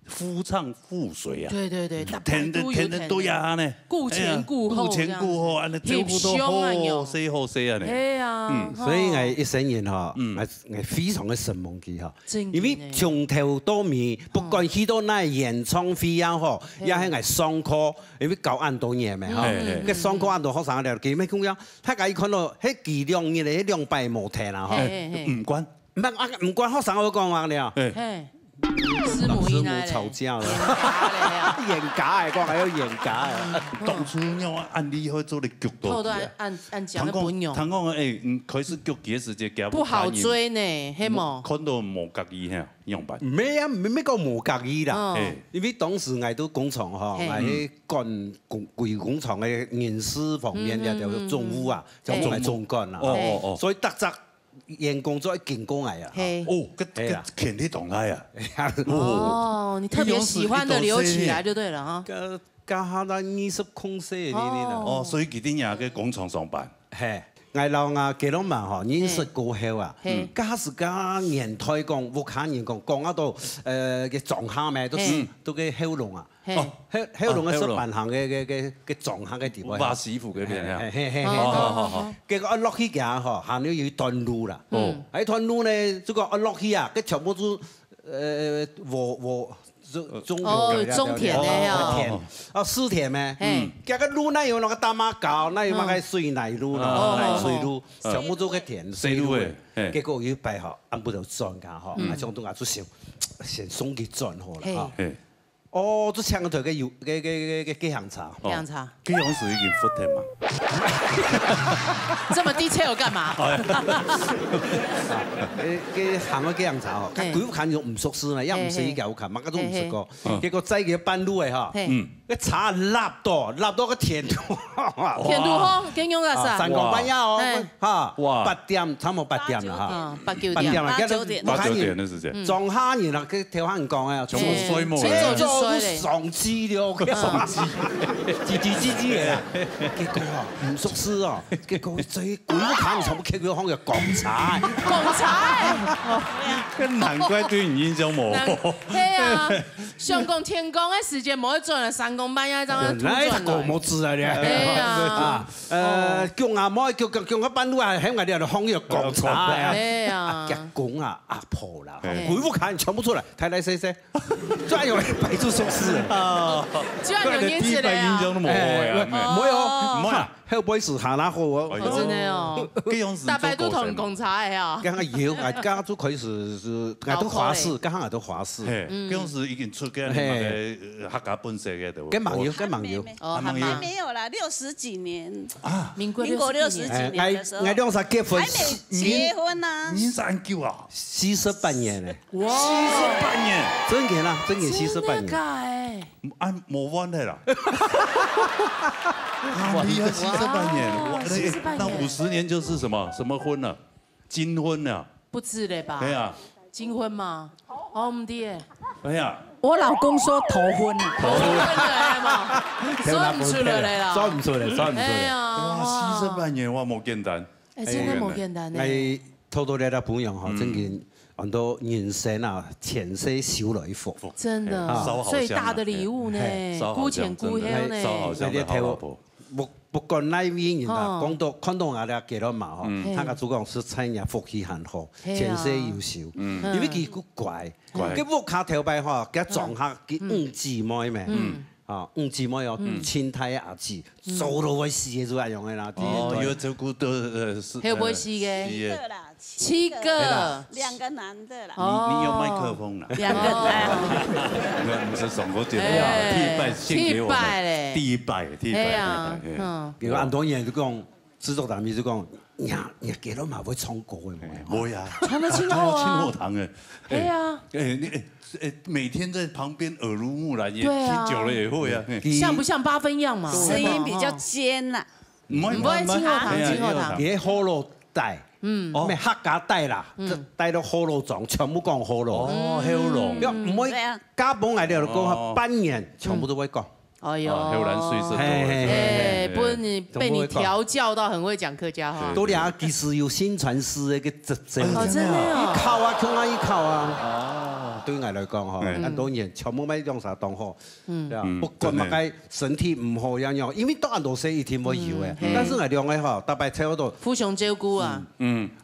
夫唱妇随啊。对对对，天天都呀呢，顾前顾后，顾前顾后，安尼照顾都好势好势啊呢。哎呀，所以我一生人哈，我非常的神往佢哈，因为從頭到尾，不管去到那演唱會也好，也係我上課，因為教按多年咪哈，個上課按到學生了，佢咩咁樣，他家一看到迄幾兩年嚟，兩百冇聽啦哈，唔關，唔關學生我講話了。師母吵架了，演假係講係要演假嘅。當初我按你去做你腳多。後都按講嘅本用。聽講誒，開始腳嘅時間不好追呢，係冇。看到冇隔意嚇，樣辦？唔係啊，唔係講冇隔意啦。因為當時我都工廠嗬，我喺幹貴工廠嘅人事方面嘅就總務啊，就做係總幹啦。所以特質。員工做建工嚟啊！哦，個肯定懂愛啊！哦，你特別喜歡的留起來就對了哈。家下那20空隙呢啲啦。哦，所以佢哋也喺工廠上班。係，我老啊幾多萬嗬，認識過後啊，家時家年代講，我看人講啊到嘅狀下咩都嘅後龍啊。哦，喺龍嘅出版行嘅撞下嘅地位，畫師傅嗰邊啊，結果一落去嘅嗬，行咗要段路啦。喺段路咧，這個一落去啊，佢全部都中田咧啊，私田咩？結果路那有那個大馬搞，那有那個水泥路啦，泥水路，全部都嘅田水路嘅。結果要擺好，按部就轉㗎嗬，啊，將東亞就先送佢轉好啦嚇。哦，都搶台嘅機行茶，機行茶，機行是已經復聽嘛？這麼低車我幹嘛？佢行個機行茶哦，佢鬼看又唔熟悉嘛，一唔識有琴，乜都唔識過，結果擠嘅半路嘅嚇，個茶立到個田度，田度好，幾樣啊啥？3更半夜哦，嚇，8點差唔多8點啦嚇，8、9點啦，8、9點嘅時間，撞下人啦，佢條下人講啊，全部衰冇嘅。喪屍了，喪屍，吱嘅啦。結果啊，唔熟悉啊，結果最鬼都睇唔全部劇佢講嘅港產。港產，咁難怪對你印象冇。係啊，上講天公嘅時間冇得做啦，3更半夜咁樣突轉來。冇知啊你。係啊。叫阿媽叫我班都係喺我哋度講嘅港產。係啊。結果啊，阿婆啦，鬼都看全部出來，睇嚟細細，專有擺出。熟悉啊！居然有年紀嘞啊！冇有，唔係啊，後輩是下那好啊！真的哦，大白都同貢茶嘅啊！剛剛有，我家都開始我都華視，剛剛我都華視。嗰陣時已經出嘅那個客家本色嘅都。跟網友，哦，還沒有啦，60幾年啊，民國60幾年的時候，我兩歳結婚，還沒結婚啊！你39啊？48年咧！哇，48年，真嘅啦，真嘅48年。按冇彎的啦，厲害48年，那50年就是什麼婚了，金婚了，不止嘞吧？對啊，金婚嘛，哦唔啲，哎呀，我老公說頭婚，嘛，算唔出來啦，算唔出來，哎呀，哇，48年哇冇簡單，哎真的冇簡單呢，係偷偷哋朋友哈，真嘅。很多人生啊，前世修來福，真的，最大的禮物呢，孤前孤後呢，那啲睇不管哪位人啊，講到看到我哋幾多嘛嗬，他個主講是產業福氣很好，前世優秀，因為佢怪，佢屋卡頭擺嗬，佢撞下佢5姊妹咩？啊，5姊妹有親太阿姊，做到會死嘅都係用嘅啦。哦，要照顧到係會唔會死嘅？7個，2個男的啦。你有麥克風啦？2個男。我唔是上過節目，替拜獻給我們，第一拜。係啊，結果很多人都講，製作單位都講，呀幾多嘛會唱歌嘅冇呀，唱得清楚啊，清後堂嘅。係啊，每天在旁邊耳濡目染，也聽久了也會啊。像不像8分樣嘛？聲音比較尖啦，唔會清後堂。嘢可樂帶。咩客家帶啦，帶到河路撞，全部講河路。哦，河路。唔會家本嚟哋講班人，全部都會講。哎呦，河南水是多。不是你被你調教到很會講客家話。都倆其實有宣傳師嘅職責。哦，真的哦。靠啊，靠啊，一靠啊。對我來講吼，當然全部咪用啥當好，對啊，不管乜嘅身體唔好樣樣，因為當然老細一定會有嘅，但是我兩個吼，特別睇嗰度互相照顧啊，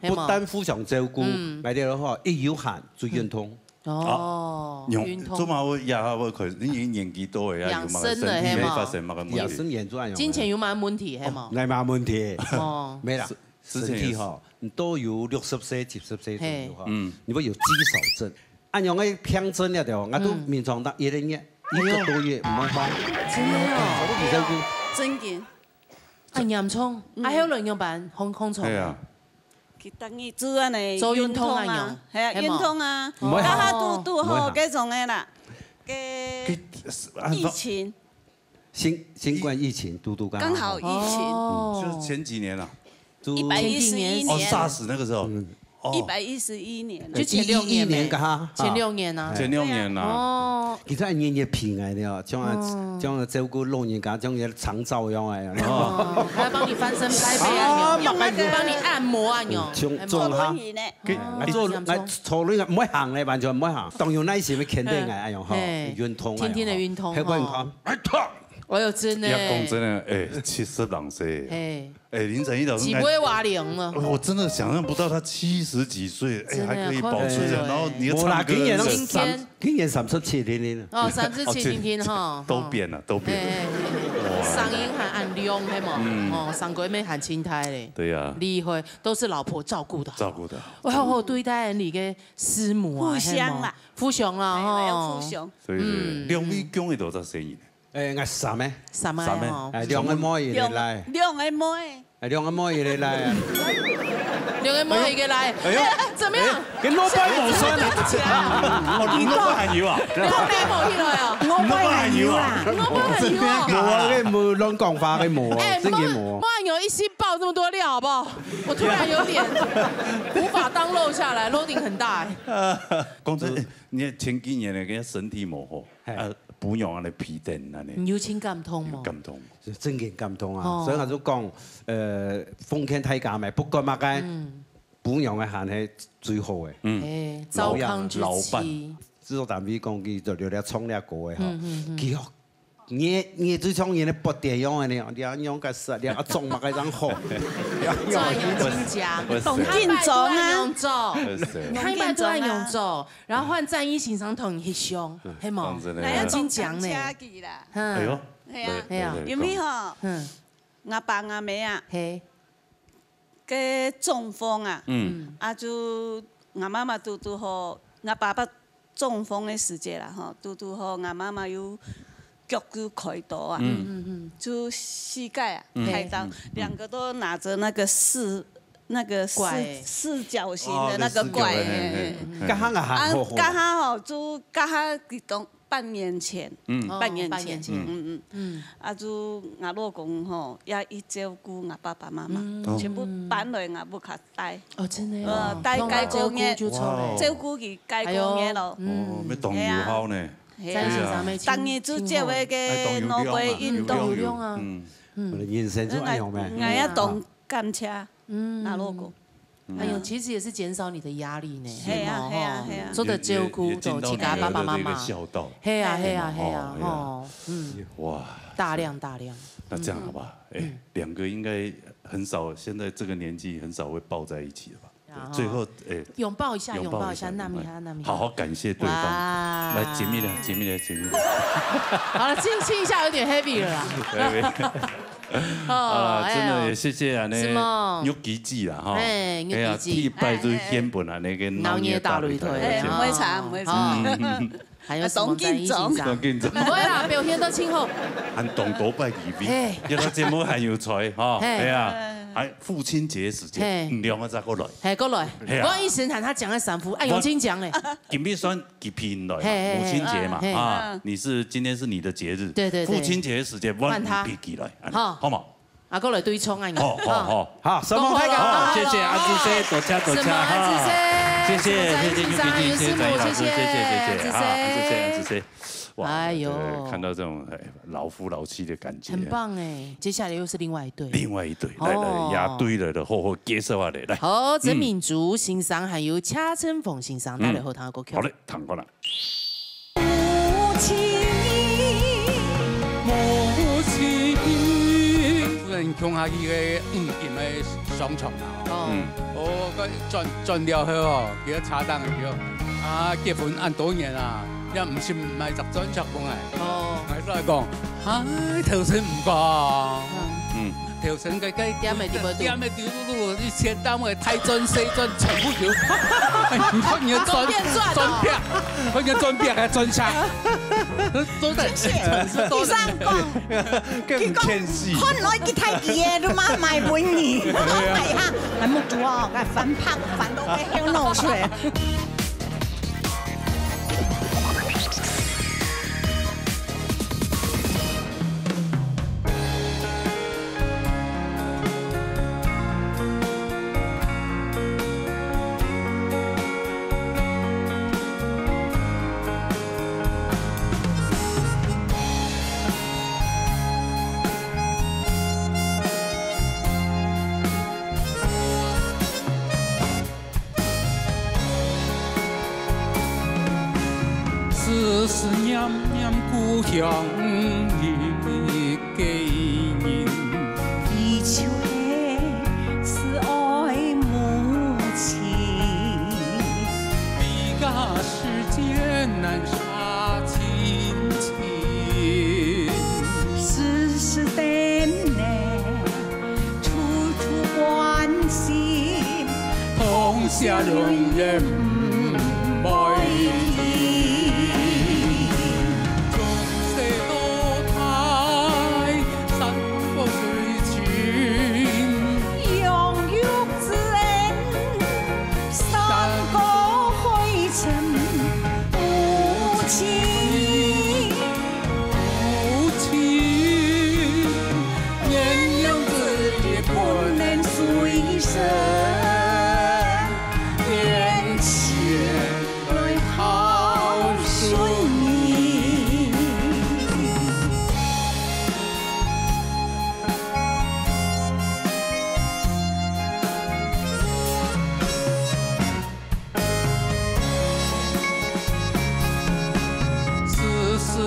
不單互相照顧，我哋話一有閒就運動。哦，運動，做嘛會也會佢，你年紀多嘅啊，養生的係嘛？發生乜嘅問題？養生嚴重。金錢有冇問題係嘛？冇問題，哦，沒啦。身體哈，你都有60歲、70歲左右哈，你會有肌少症。按樣嘅偏針了的，我都臨床到1個月1個多月唔好翻。真的哦，我都唔照顧。真嘅。按嚴重，還有人用辦空床。係啊。佢等於做安尼運動啊，係啊，運動啊，家下都好嗰種嘅啦，嘅疫情。新冠疫情，嘟嘟剛好疫情。就是前幾年啦。111年。哦，SARS 那個時候。 111年，就前6年嘅哈，前6年啊，前6年啊。哦，其實年年平嘅了，將照顧老人家，將嘢長照樣嘅。哦，還要幫你翻身拍背啊，用那個幫你按摩啊，用。做輪椅呢？做坐輪椅唔會行咧，完全唔會行。當用那時咪肯定嘅，哎樣哈，運動。天天的運動。喺嗰陣我有真的。要講真的，70多歲。林晨一老師幾杯瓦零了，我真的想象不到他70幾歲，還可以保持着，然後你的唱歌，今年37年哦，37天哈，都變了，都變了，嗓音還按亮，係嘛？哦，上個月還青苔嘞，對呀，厲害，都是老婆照顧的，照顧的，我對待人哋嘅師母啊，互相啦，互相啦，哦，互相，所以兩位講嘅都係生意。我3個，3個哦，2個妹嚟來，2個妹，2個妹嚟來，2個妹一個來，怎麼樣？跟我拜無雙啊！我拜韓語啊！你好咩冇起來啊？我拜韓語啊！我拜韓語啊！冇啊，你冇亂講話嘅冇啊，真嘅冇。莫有一心爆這麼多料，好不好？我突然有點無法當漏下來，loading 很大。講真，你前幾年咧，佢身體冇好，補養啊，你皮墊啊，你有情感痛嗎？感痛，真嘅感痛啊！所以我就講，風險太假咪，不過乜嘅補養嘅限係最好嘅。糟糠之妻。知道單位講佢就聊聊衝兩個嘅嚇，佢你最衝嘢咧不點樣嘅咧，兩樣嘅事，兩個種乜嘅人好，做眼睛夾，懂競爭啊，用做，開辦都係用做，然後換戰衣欣賞同翕相，係冇？眼睛夾呢？係咯，係啊，因為嗬，我爸我媽啊，嘅中風啊，就我媽媽都好，我爸爸中風嘅時節啦，嗬，都好，我媽媽有腳骨開刀啊，就膝蓋啊開刀，兩個都拿着那個四角形的那個拐，家下嗬，就家下講半年前，就我老公吼也一照顧我爸爸媽媽，全部搬來我屋企帶。哦，真的。帶介個月，照顧佢介個月咯。要動油耗呢？當然就這位嘅挪威運動用啊。人生就係用咩？我要動甘車，我老公。哎呦，其實也是減少你的壓力呢。係啊，係啊，係啊。做得照顧就其他爸爸媽媽。係啊，係啊，係啊，哦，哇，大量。那這樣好吧？兩個應該很少，現在這個年紀很少會抱在一起的吧？最後擁抱一下，那米哈。好好感謝對方。來，緊密點。好了，親一下有點 heavy 了啦。啊，真的也謝謝啊，那玉吉記啦，哈，替拜都獻本啊，那個老爺大擂台，唔會慘。還有什麼在一起上？唔會啦，表現得清好。還懂多拜禮品，一個節目還有才，哈，係啊，還父親節時間，兩個再過來，係過來。我以前喊他講了3副，哎，永清講嘞。今天算吉平來，母親節嘛，啊，今天是你的節日，對，父親節時間換他比起來，好嘛？啊，過來對沖啊！好，什麼太感，謝謝阿志姐，多謝。什麼阿志姐？谢谢谢谢杨师母，谢谢，谢谢。哇，哎呦，看到这种老夫老妻的感觉，很棒哎。接下来又是另外一对，来压堆了的，好介绍下来。好，曾敏竹欣赏，还有恰春凤欣赏，带来后堂的歌曲。好嘞，唱过来。母亲，夫人穷下去嘅音嘅商场啊，我个转了后哦，叫查档叫啊结婚按多年啊。又唔是唔係集裝出講係，我都係講，唉條繩唔講，條繩嘅點咪掉路，啲車單嘅太樽四樽全部掉，佢要樽劈，佢要樽劈嘅樽拆，都得。第三講，佢講看來佢太嘢都嘛賣本兒，係啊，係木住啊，係反拍反到嘅香濃出嚟。思念念故乡的纪念，依旧的是爱母亲。离家世间难杀亲情，世世代代处处关心，痛下容忍不离。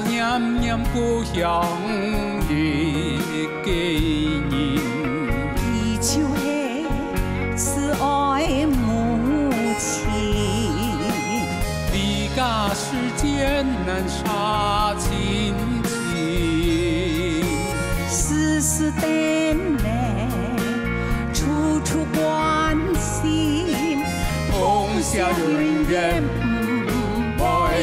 念念故乡的纪念，依旧的是爱母亲。离家世间难杀亲情，世世代代处处关心，痛下永远不离。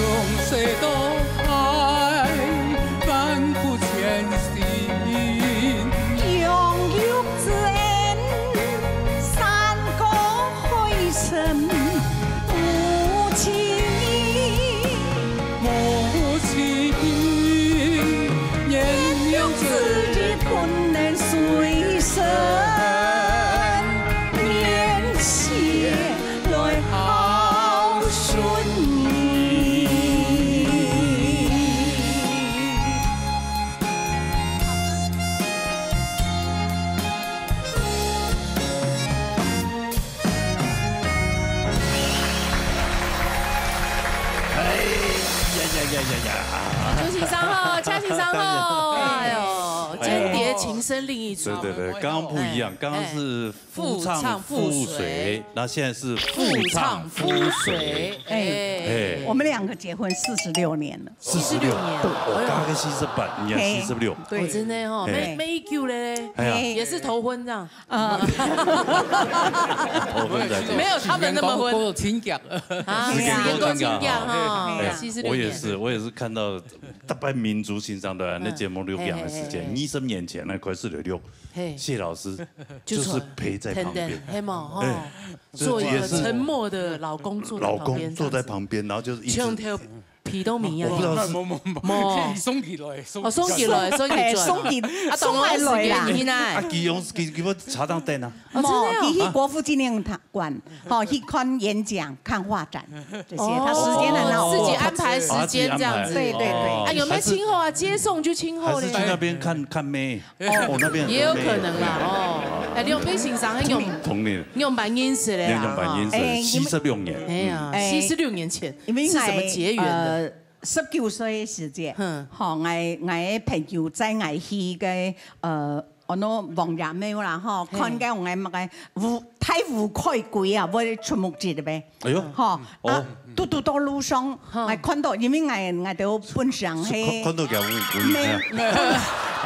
用谁都爱，万古千心。永浴之恩，山高海深，母亲，母亲，年幼之日困难随身，面前来孝顺你。恭喜三号，掐起三号，哎呦，间谍情深另一桩。对对对，刚刚不一样，刚刚是夫唱妇随，那现在是妇唱夫随。哎，我们两个结婚46年了，46年，我刚刚48，你也46，对，真的哦，没救嘞，也是头婚这样，没有他们那么婚，有亲家啊，多亲家哈，我也是看到大半民族欣赏的那节目6点的时间，20年前那快46，谢老师就是陪在旁边，做一个沉默的老公坐在旁边，然后就是一直皮都米啊，冇送起来，送起来，送起，啊，送来啦，啊，基要茶当店啊，冇，去国父纪念馆，好去看演讲、看画展这些，他时间很好，自己安排时间这样子，对对对，啊，有没有亲后啊？接送就亲后嘞，还是去那边看妹，哦那边也有可能啦，哦，哎，你用微信上用，你用办饮食嘞用办饮食，46年，哎呀，46年前，是什么结缘的？19歲時節，嗬，我朋友在我去嘅我那王爺廟啦，嗬，看見我乜嘅太湖開貴啊，我出木節嘅唄，哎呦，嗬，啊，嘟到路上，我看到，因為我哋本上係看到嘅烏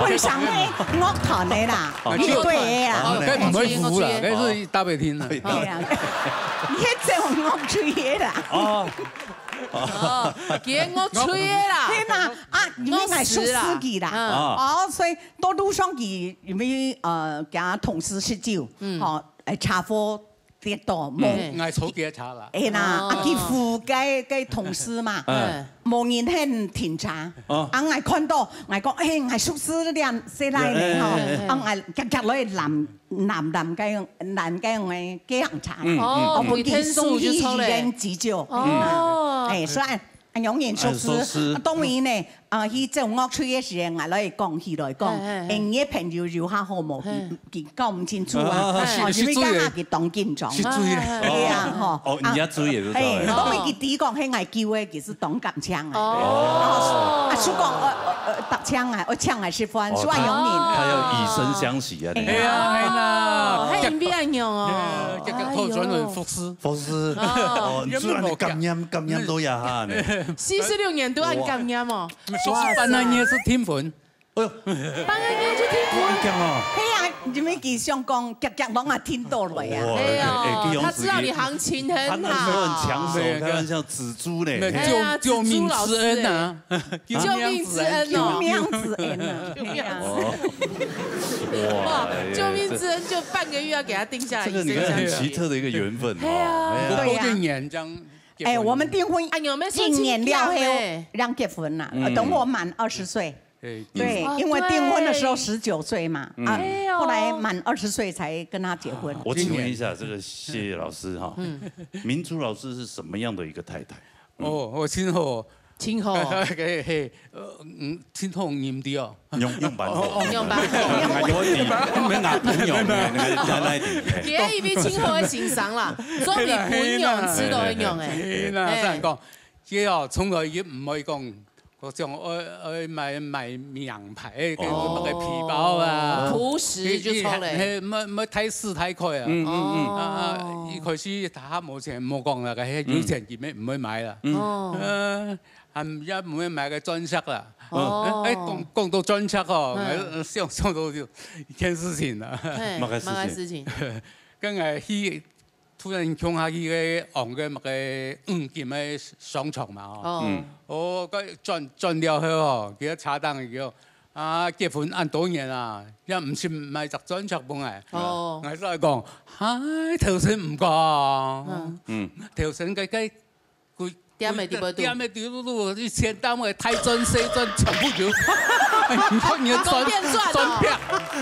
本上係樂團嘅啦，樂隊嘅啦，佢唔會扶啦，佢是大白天啦，係啊，一隻樂隊嘅啦。哦，給我吹啦！天哪，啊，因為我係屬司機啦，哦，所以到路上佢因為跟同事喝酒，哦，車禍跌倒，冇嗌草警察啦。係啦，啊，佢扶嘅同事嘛，冇人肯停車，啊，我看到，我講，誒，我屬司啲死嚟咧，嗬，啊，我夾落去南嘅我幾行茶，我會見送醫院急救，誒，所以。永遠屬實，當然呢，佢做樂吹嘅時候，我來講，佢來講，我朋友留下好冇，佢講唔清楚啊，因為家下佢當警長，係啊，嗬，哦，而家追嘢都得，當然佢啲講係我叫嘅，其實當cầm槍啊，啊，叔講搭槍啊，我槍係識翻，所以永遠，他要以身相許啊，係啊，係啦，係邊樣用哦？拖轉去福斯，哦，你做你咁音都有嚇你。46年都按感染哦，辦那嘢是天分，哎呦，辦那嘢就天分，係啊，因為佢想講夾攏啊聽到來啊，哎呀，他知道你行情很好，他很搶手，開玩笑，紫珠嘞，救命之恩啊，救命之恩哦，救命之恩啊，哇，救命之恩就半個月要給他定下來，這個你看很奇特的一個緣分，對啊，多定年這樣。哎，我們訂婚1年了後讓結婚啦，等我滿20歲。對，因為訂婚的時候19歲嘛，啊，後來滿20歲才跟他結婚。我請問一下，這個謝老師哈，明珠老師是什麼樣的一個太太？哦，我親後。親後，係親後嚴啲哦，用版後，用版後，咩牙本用嘅，佢以為親後嘅欣賞啦，所以本用吃都很用誒。嗱，真係講，佢哦從來亦唔可以講，嗰種愛買名牌嘅乜嘅皮包啊，樸實就錯咧，唔太市太貴啊，一開始他冇錢冇講啦，佢有錢佢唔會買啦，係一唔會買嘅專輯啦。講到專輯哦，我想到就一件事情啦。乜嘅事情？跟住去突然衝下去嘅紅嘅乜嘅金嘅商場嘛我個轉了去哦，佢查單佢啊結婚按多年啊，一唔是買隻專輯本嚟。我再講，唉頭先唔講，頭先佢佢。點咩地步？以前單位太專四專全部有，你看你的專片，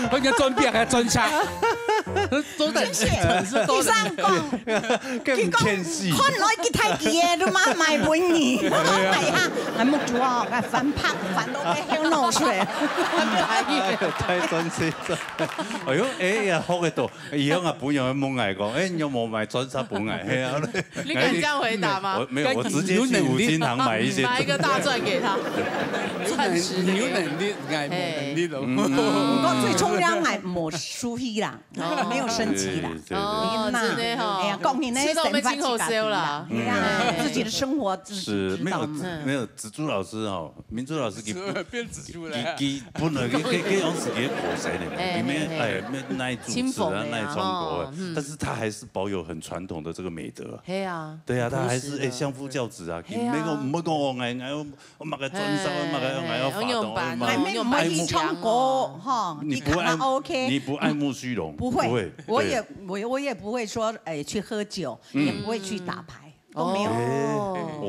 看你的專片還專輯，都在第三個，佢講看來佢太嘢都嘛賣本兒，係啊，係木住啊，係反拍反到嘅香腦出嚟，太專四專，哎呦，哎呀，好嘅多，以後我本樣嘅冇嗌講，誒有冇買專輯本嚟？係啊，你敢這樣回答嗎？沒有，我直接去五金行買一些，買一個大鑽給他，有能力，嗌冇能力咯。我最重要係冇輸氣啦，沒有生氣啦。哦，真的哈，哎呀，講你那生發今後燒啦，自己的生活自己知道。沒有紫珠老師哈，明珠老師佢變紫珠咧，佢本來佢用自己果實嚟，裡面耐主持啊，耐中國，但是他還是保有很傳統的這個美德。係啊，對啊，他還是相夫教子啊，唔會講我我買個專輯，買個法動，唔會去唱歌哈，你卡拉 OK， 你不愛慕虛榮，不會，我也不會說去喝酒，也不會去打牌。都没有。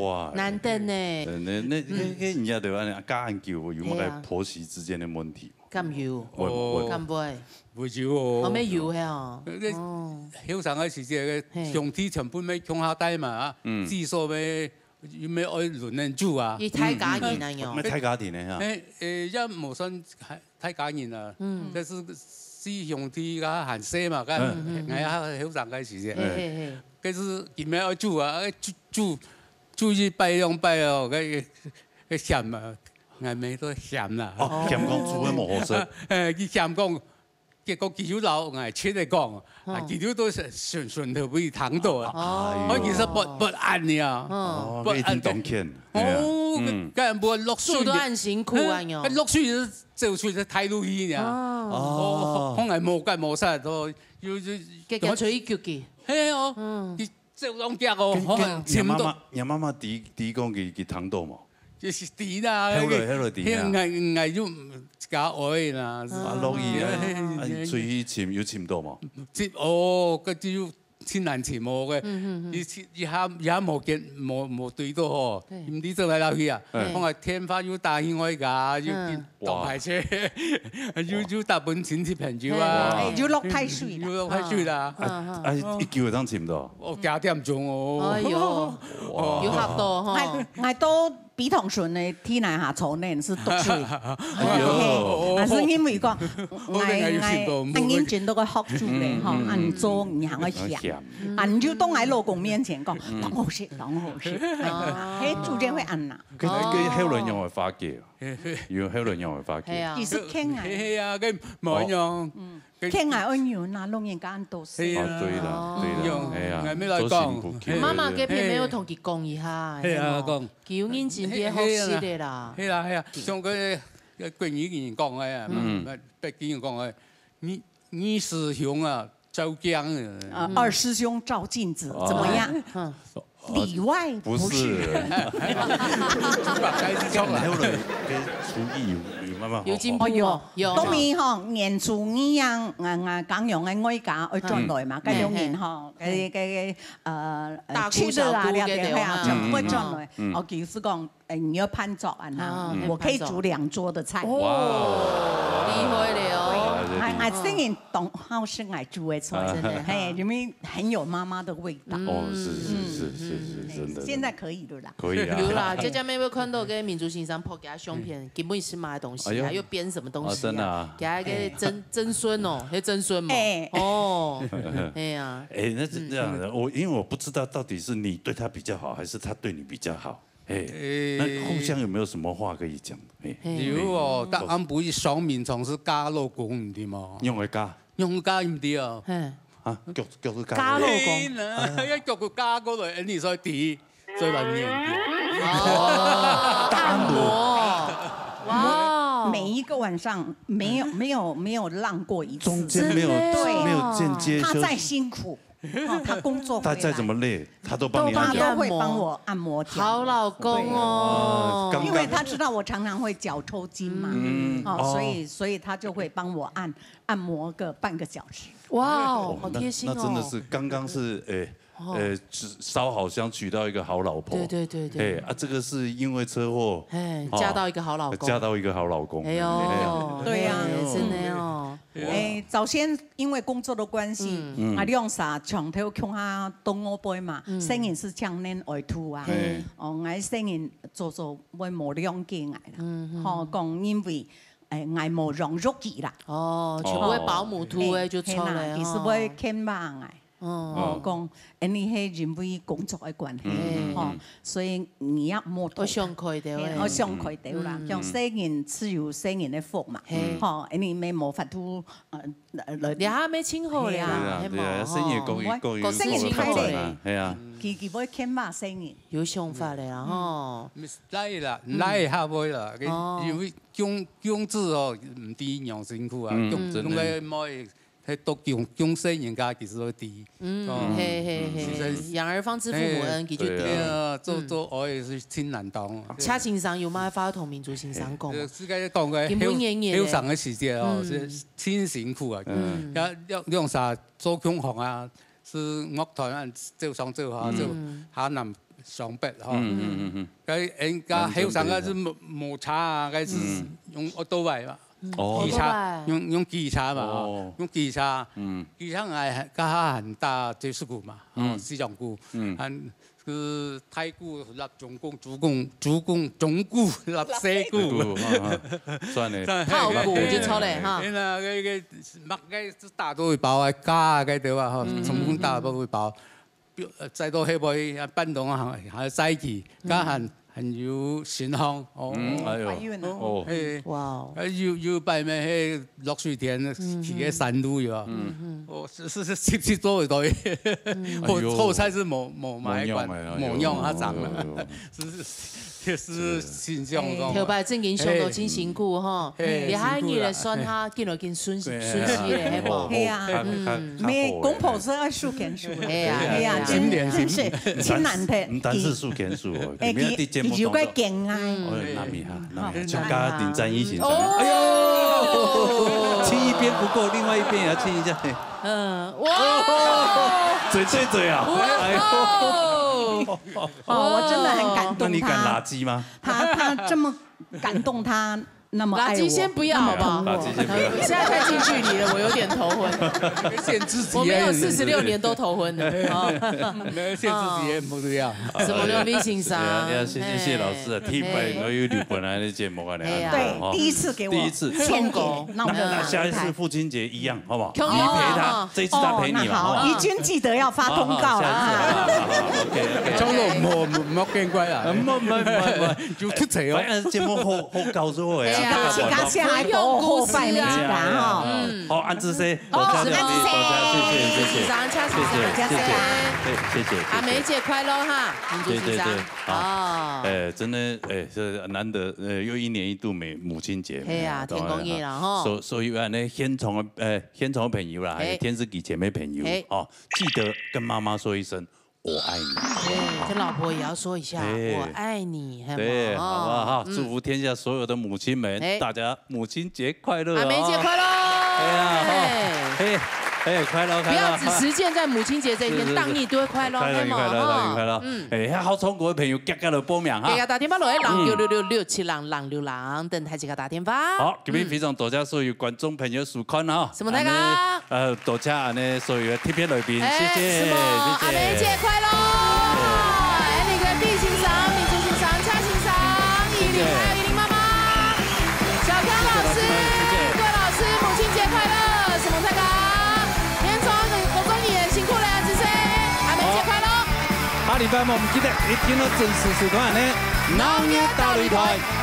哇，难得呢。那人家就安假研究有冇个婆媳之间的问题？咁有，咁會。會有哦。我咩有係曉上嘅時節嘅兄弟全部咩鄉下底嘛，至少咩咩愛輪人住啊。要睇家人啊樣。咩睇家庭咧嚇？一無信睇家人啊，但是師兄弟嘅閒些嘛，咁係曉上嘅時節。嗰是佢咩愛住啊？住一拜兩拜哦，個嫌啊，係咪都嫌啦？哦，嫌講住嘅冇好食。佢嫌講。結果佢要老，我係出嚟講，佢都都順頭俾躺到啊！我其實不安你啊，不安當天。哦，梗係冇落水，住都很辛苦啊！落水就出嚟睇路去啊！哦，可能冇計冇曬都要結結吹腳嘅。係哦，佢就當腳哦，可能潛到。人媽媽第講佢躺到冇？就是啲啦，係要假愛啦。落雨啊，出去潛要潛到冇？哦，嗰啲千難潛冇嘅，一下冇對到嗬，唔知做嚟落去啊！我係天花要大起我㗎，要當排車，要搭本錢去朋友啊，要落太水，要落太水啦。一叫當潛到？我9點鐘哦。哎呦，要嚇到嗬！我都。比同順嘅天內下坐呢是毒水，但是因為講我眼見到個學住咧，嗬，按做唔行個鹹，按就當喺老公面前講，當好事，當好事，喺逐漸會按啦。佢後來用嚟發嘅，要後來用嚟發嘅。其實傾啊，係啊，佢冇用。傾下安樣啦，老人家都是。對啦，係啊，都辛苦。媽媽嗰邊沒有同佢講一下，係啊，講。叫因前邊學識嘅啦。係啊，像佢桂語人講嘅啊，北京人講嘅，你師兄啊，照鏡啊。二師兄照鏡子，怎麼樣？裡外不是。有進步哦，有。當然嗬，年初呢樣講用嘅外家去轉來嘛，咁兩年嗬，嘅吃的啦，啲係啊，全部轉來。我就是講，你要判作啊，我可以煮2桌的菜。哇，厲害了！我雖然當好是我煮嘅菜，係因為很有媽媽的味道。哦，是，真的。現在可以了啦。可以啊。有啦，姐姐妹妹看到嘅民族欣賞鋪給他相片，根本是買東西，還又編什麼東西啊？給他一個曾孫哦，係曾孫嘛？哦，哎呀，那是這樣的，因為我不知道到底是你對他比較好，還是他對你比較好。那互相有沒有什麼話可以講？有哦，但俺不是雙面從是假老公唔對嘛？用個假唔對啊？啊，叫佢假老公，一叫佢假過來，你所以啲最難念啲。按摩，哇！每一個晚上沒有浪過一次，中間沒有間接休息。他再辛苦。他工作，他再怎麼累，他都幫你按摩，他都會幫我按摩。好老公哦，因為他知道我常常會腳抽筋嘛，所以他就會幫我按摩個半個小時。哇，好貼心哦！那真的是剛剛是燒好香娶到一個好老婆。對。這個是因為車禍，嫁到一個好老公。哎呦，對呀，真的哦。早先因為工作的關係，啊，兩啥床頭鄉下東歐杯嘛，雖然是長年外吐啊，我雖然做會冇兩件捱啦，講因為我冇融入佢啦，全部係保姆吐嘅就錯啦，其實會傾嘛捱。講，你係因為工作嘅關係，所以你也冇。我想開掉啦，像雖然只有雖然的福嘛，你咪冇法度你下咩清好啦，係嘛？雖然個雖然快嚟，係啊，佢會傾嘛雖然。有想法嚟啦，嗬。來下會啦，因為種子哦唔啲樣辛苦啊，種嚟冇。喺都供生人家其實都低，養兒方知父母恩，佢就低。做我也是挺難當。車先生有乜話同民族欣賞講？世界講嘅heel上嘅時節哦，是挺辛苦啊。要用啥做工行啊？是乐团做上做下做下南上北吼。人家后生个是摩擦啊，个是用奥多麦嘛。吉他用吉他嘛，用吉他，吉他係加很大爵士鼓嘛，西洋鼓，是太鼓、立中鼓、主鼓、中鼓、立西鼓，算嘞，套鼓就錯嘞哈。那個麥個大都會包啊，加個對吧？哈，成功大都會包，再到後尾搬動啊，還有西記，加很有信仰哦，懷孕哦，哇！要拜咩？迄落水田去個山路哟，哦，是17多對，後菜是冇買管，冇用啊，漲了，是形象講。頭擺正經上到真辛苦吼，你喺你嚟算下，見到見順時咧，係冇？係啊，咩公婆是愛數田數，係啊，真是真難聽。唔單是數田數哦，裡面啲節目有個勁啊！那咪哈，像家庭戰役型。哎呦，親一邊不夠，另外一邊也要親一下。哇！嘴啊！哎呦！我真的很感動他。那你敢垃圾嗎？他這麼感動他。那么垃圾先不要好不好？现在太近距離了，我有點頭昏。限制級，我沒有46年都頭昏的。沒限制級不一樣。什麼叫微信上？要謝老師啊！第一擺我有日本來的節目啊，對，第一次給我，第一次獻給。那下一次父親節一樣，好不好？你陪他，這一次他陪你嘛，好。怡君記得要發通告啦。張樂唔驚貴啊！唔，要出齊哦。節目好搞咗嘅。自家下來保護拜年啦，好，安志 C， 多謝，謝謝，謝謝，阿梅姐快樂哈，對，好，真的，是難得，又一年一度母親節，係啊，天公爺啦，哈，所以呢，現場的朋友啦，還有電視機前面朋友，哦，記得跟媽媽說一聲。我愛你，跟老婆也要說一下，我愛你，對，好不好？祝福天下所有的母親們，大家母親節快樂！阿梅姐快樂！快樂！不要只實踐在母親節這一天，當你都會快樂，快樂！好中國的朋友夾夾來報名哈！大家打電話落去0666676666，等待這個打電話。好，今天非常多謝所有觀眾朋友收看哈。什麼大家？多謝呢所有特別來賓，謝謝。阿梅姐快樂！你跟畢先生、明珠先生、蔡先生、依琳還有依琳媽媽、小康老師、各位老師，母親節快樂！什麼大家？年終我恭喜你辛苦了，子孫，阿梅節快樂！下禮拜我唔記得一聽到正式時段呢，鬧熱大擂台，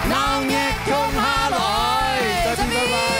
鬧熱衝下來，再見，拜拜。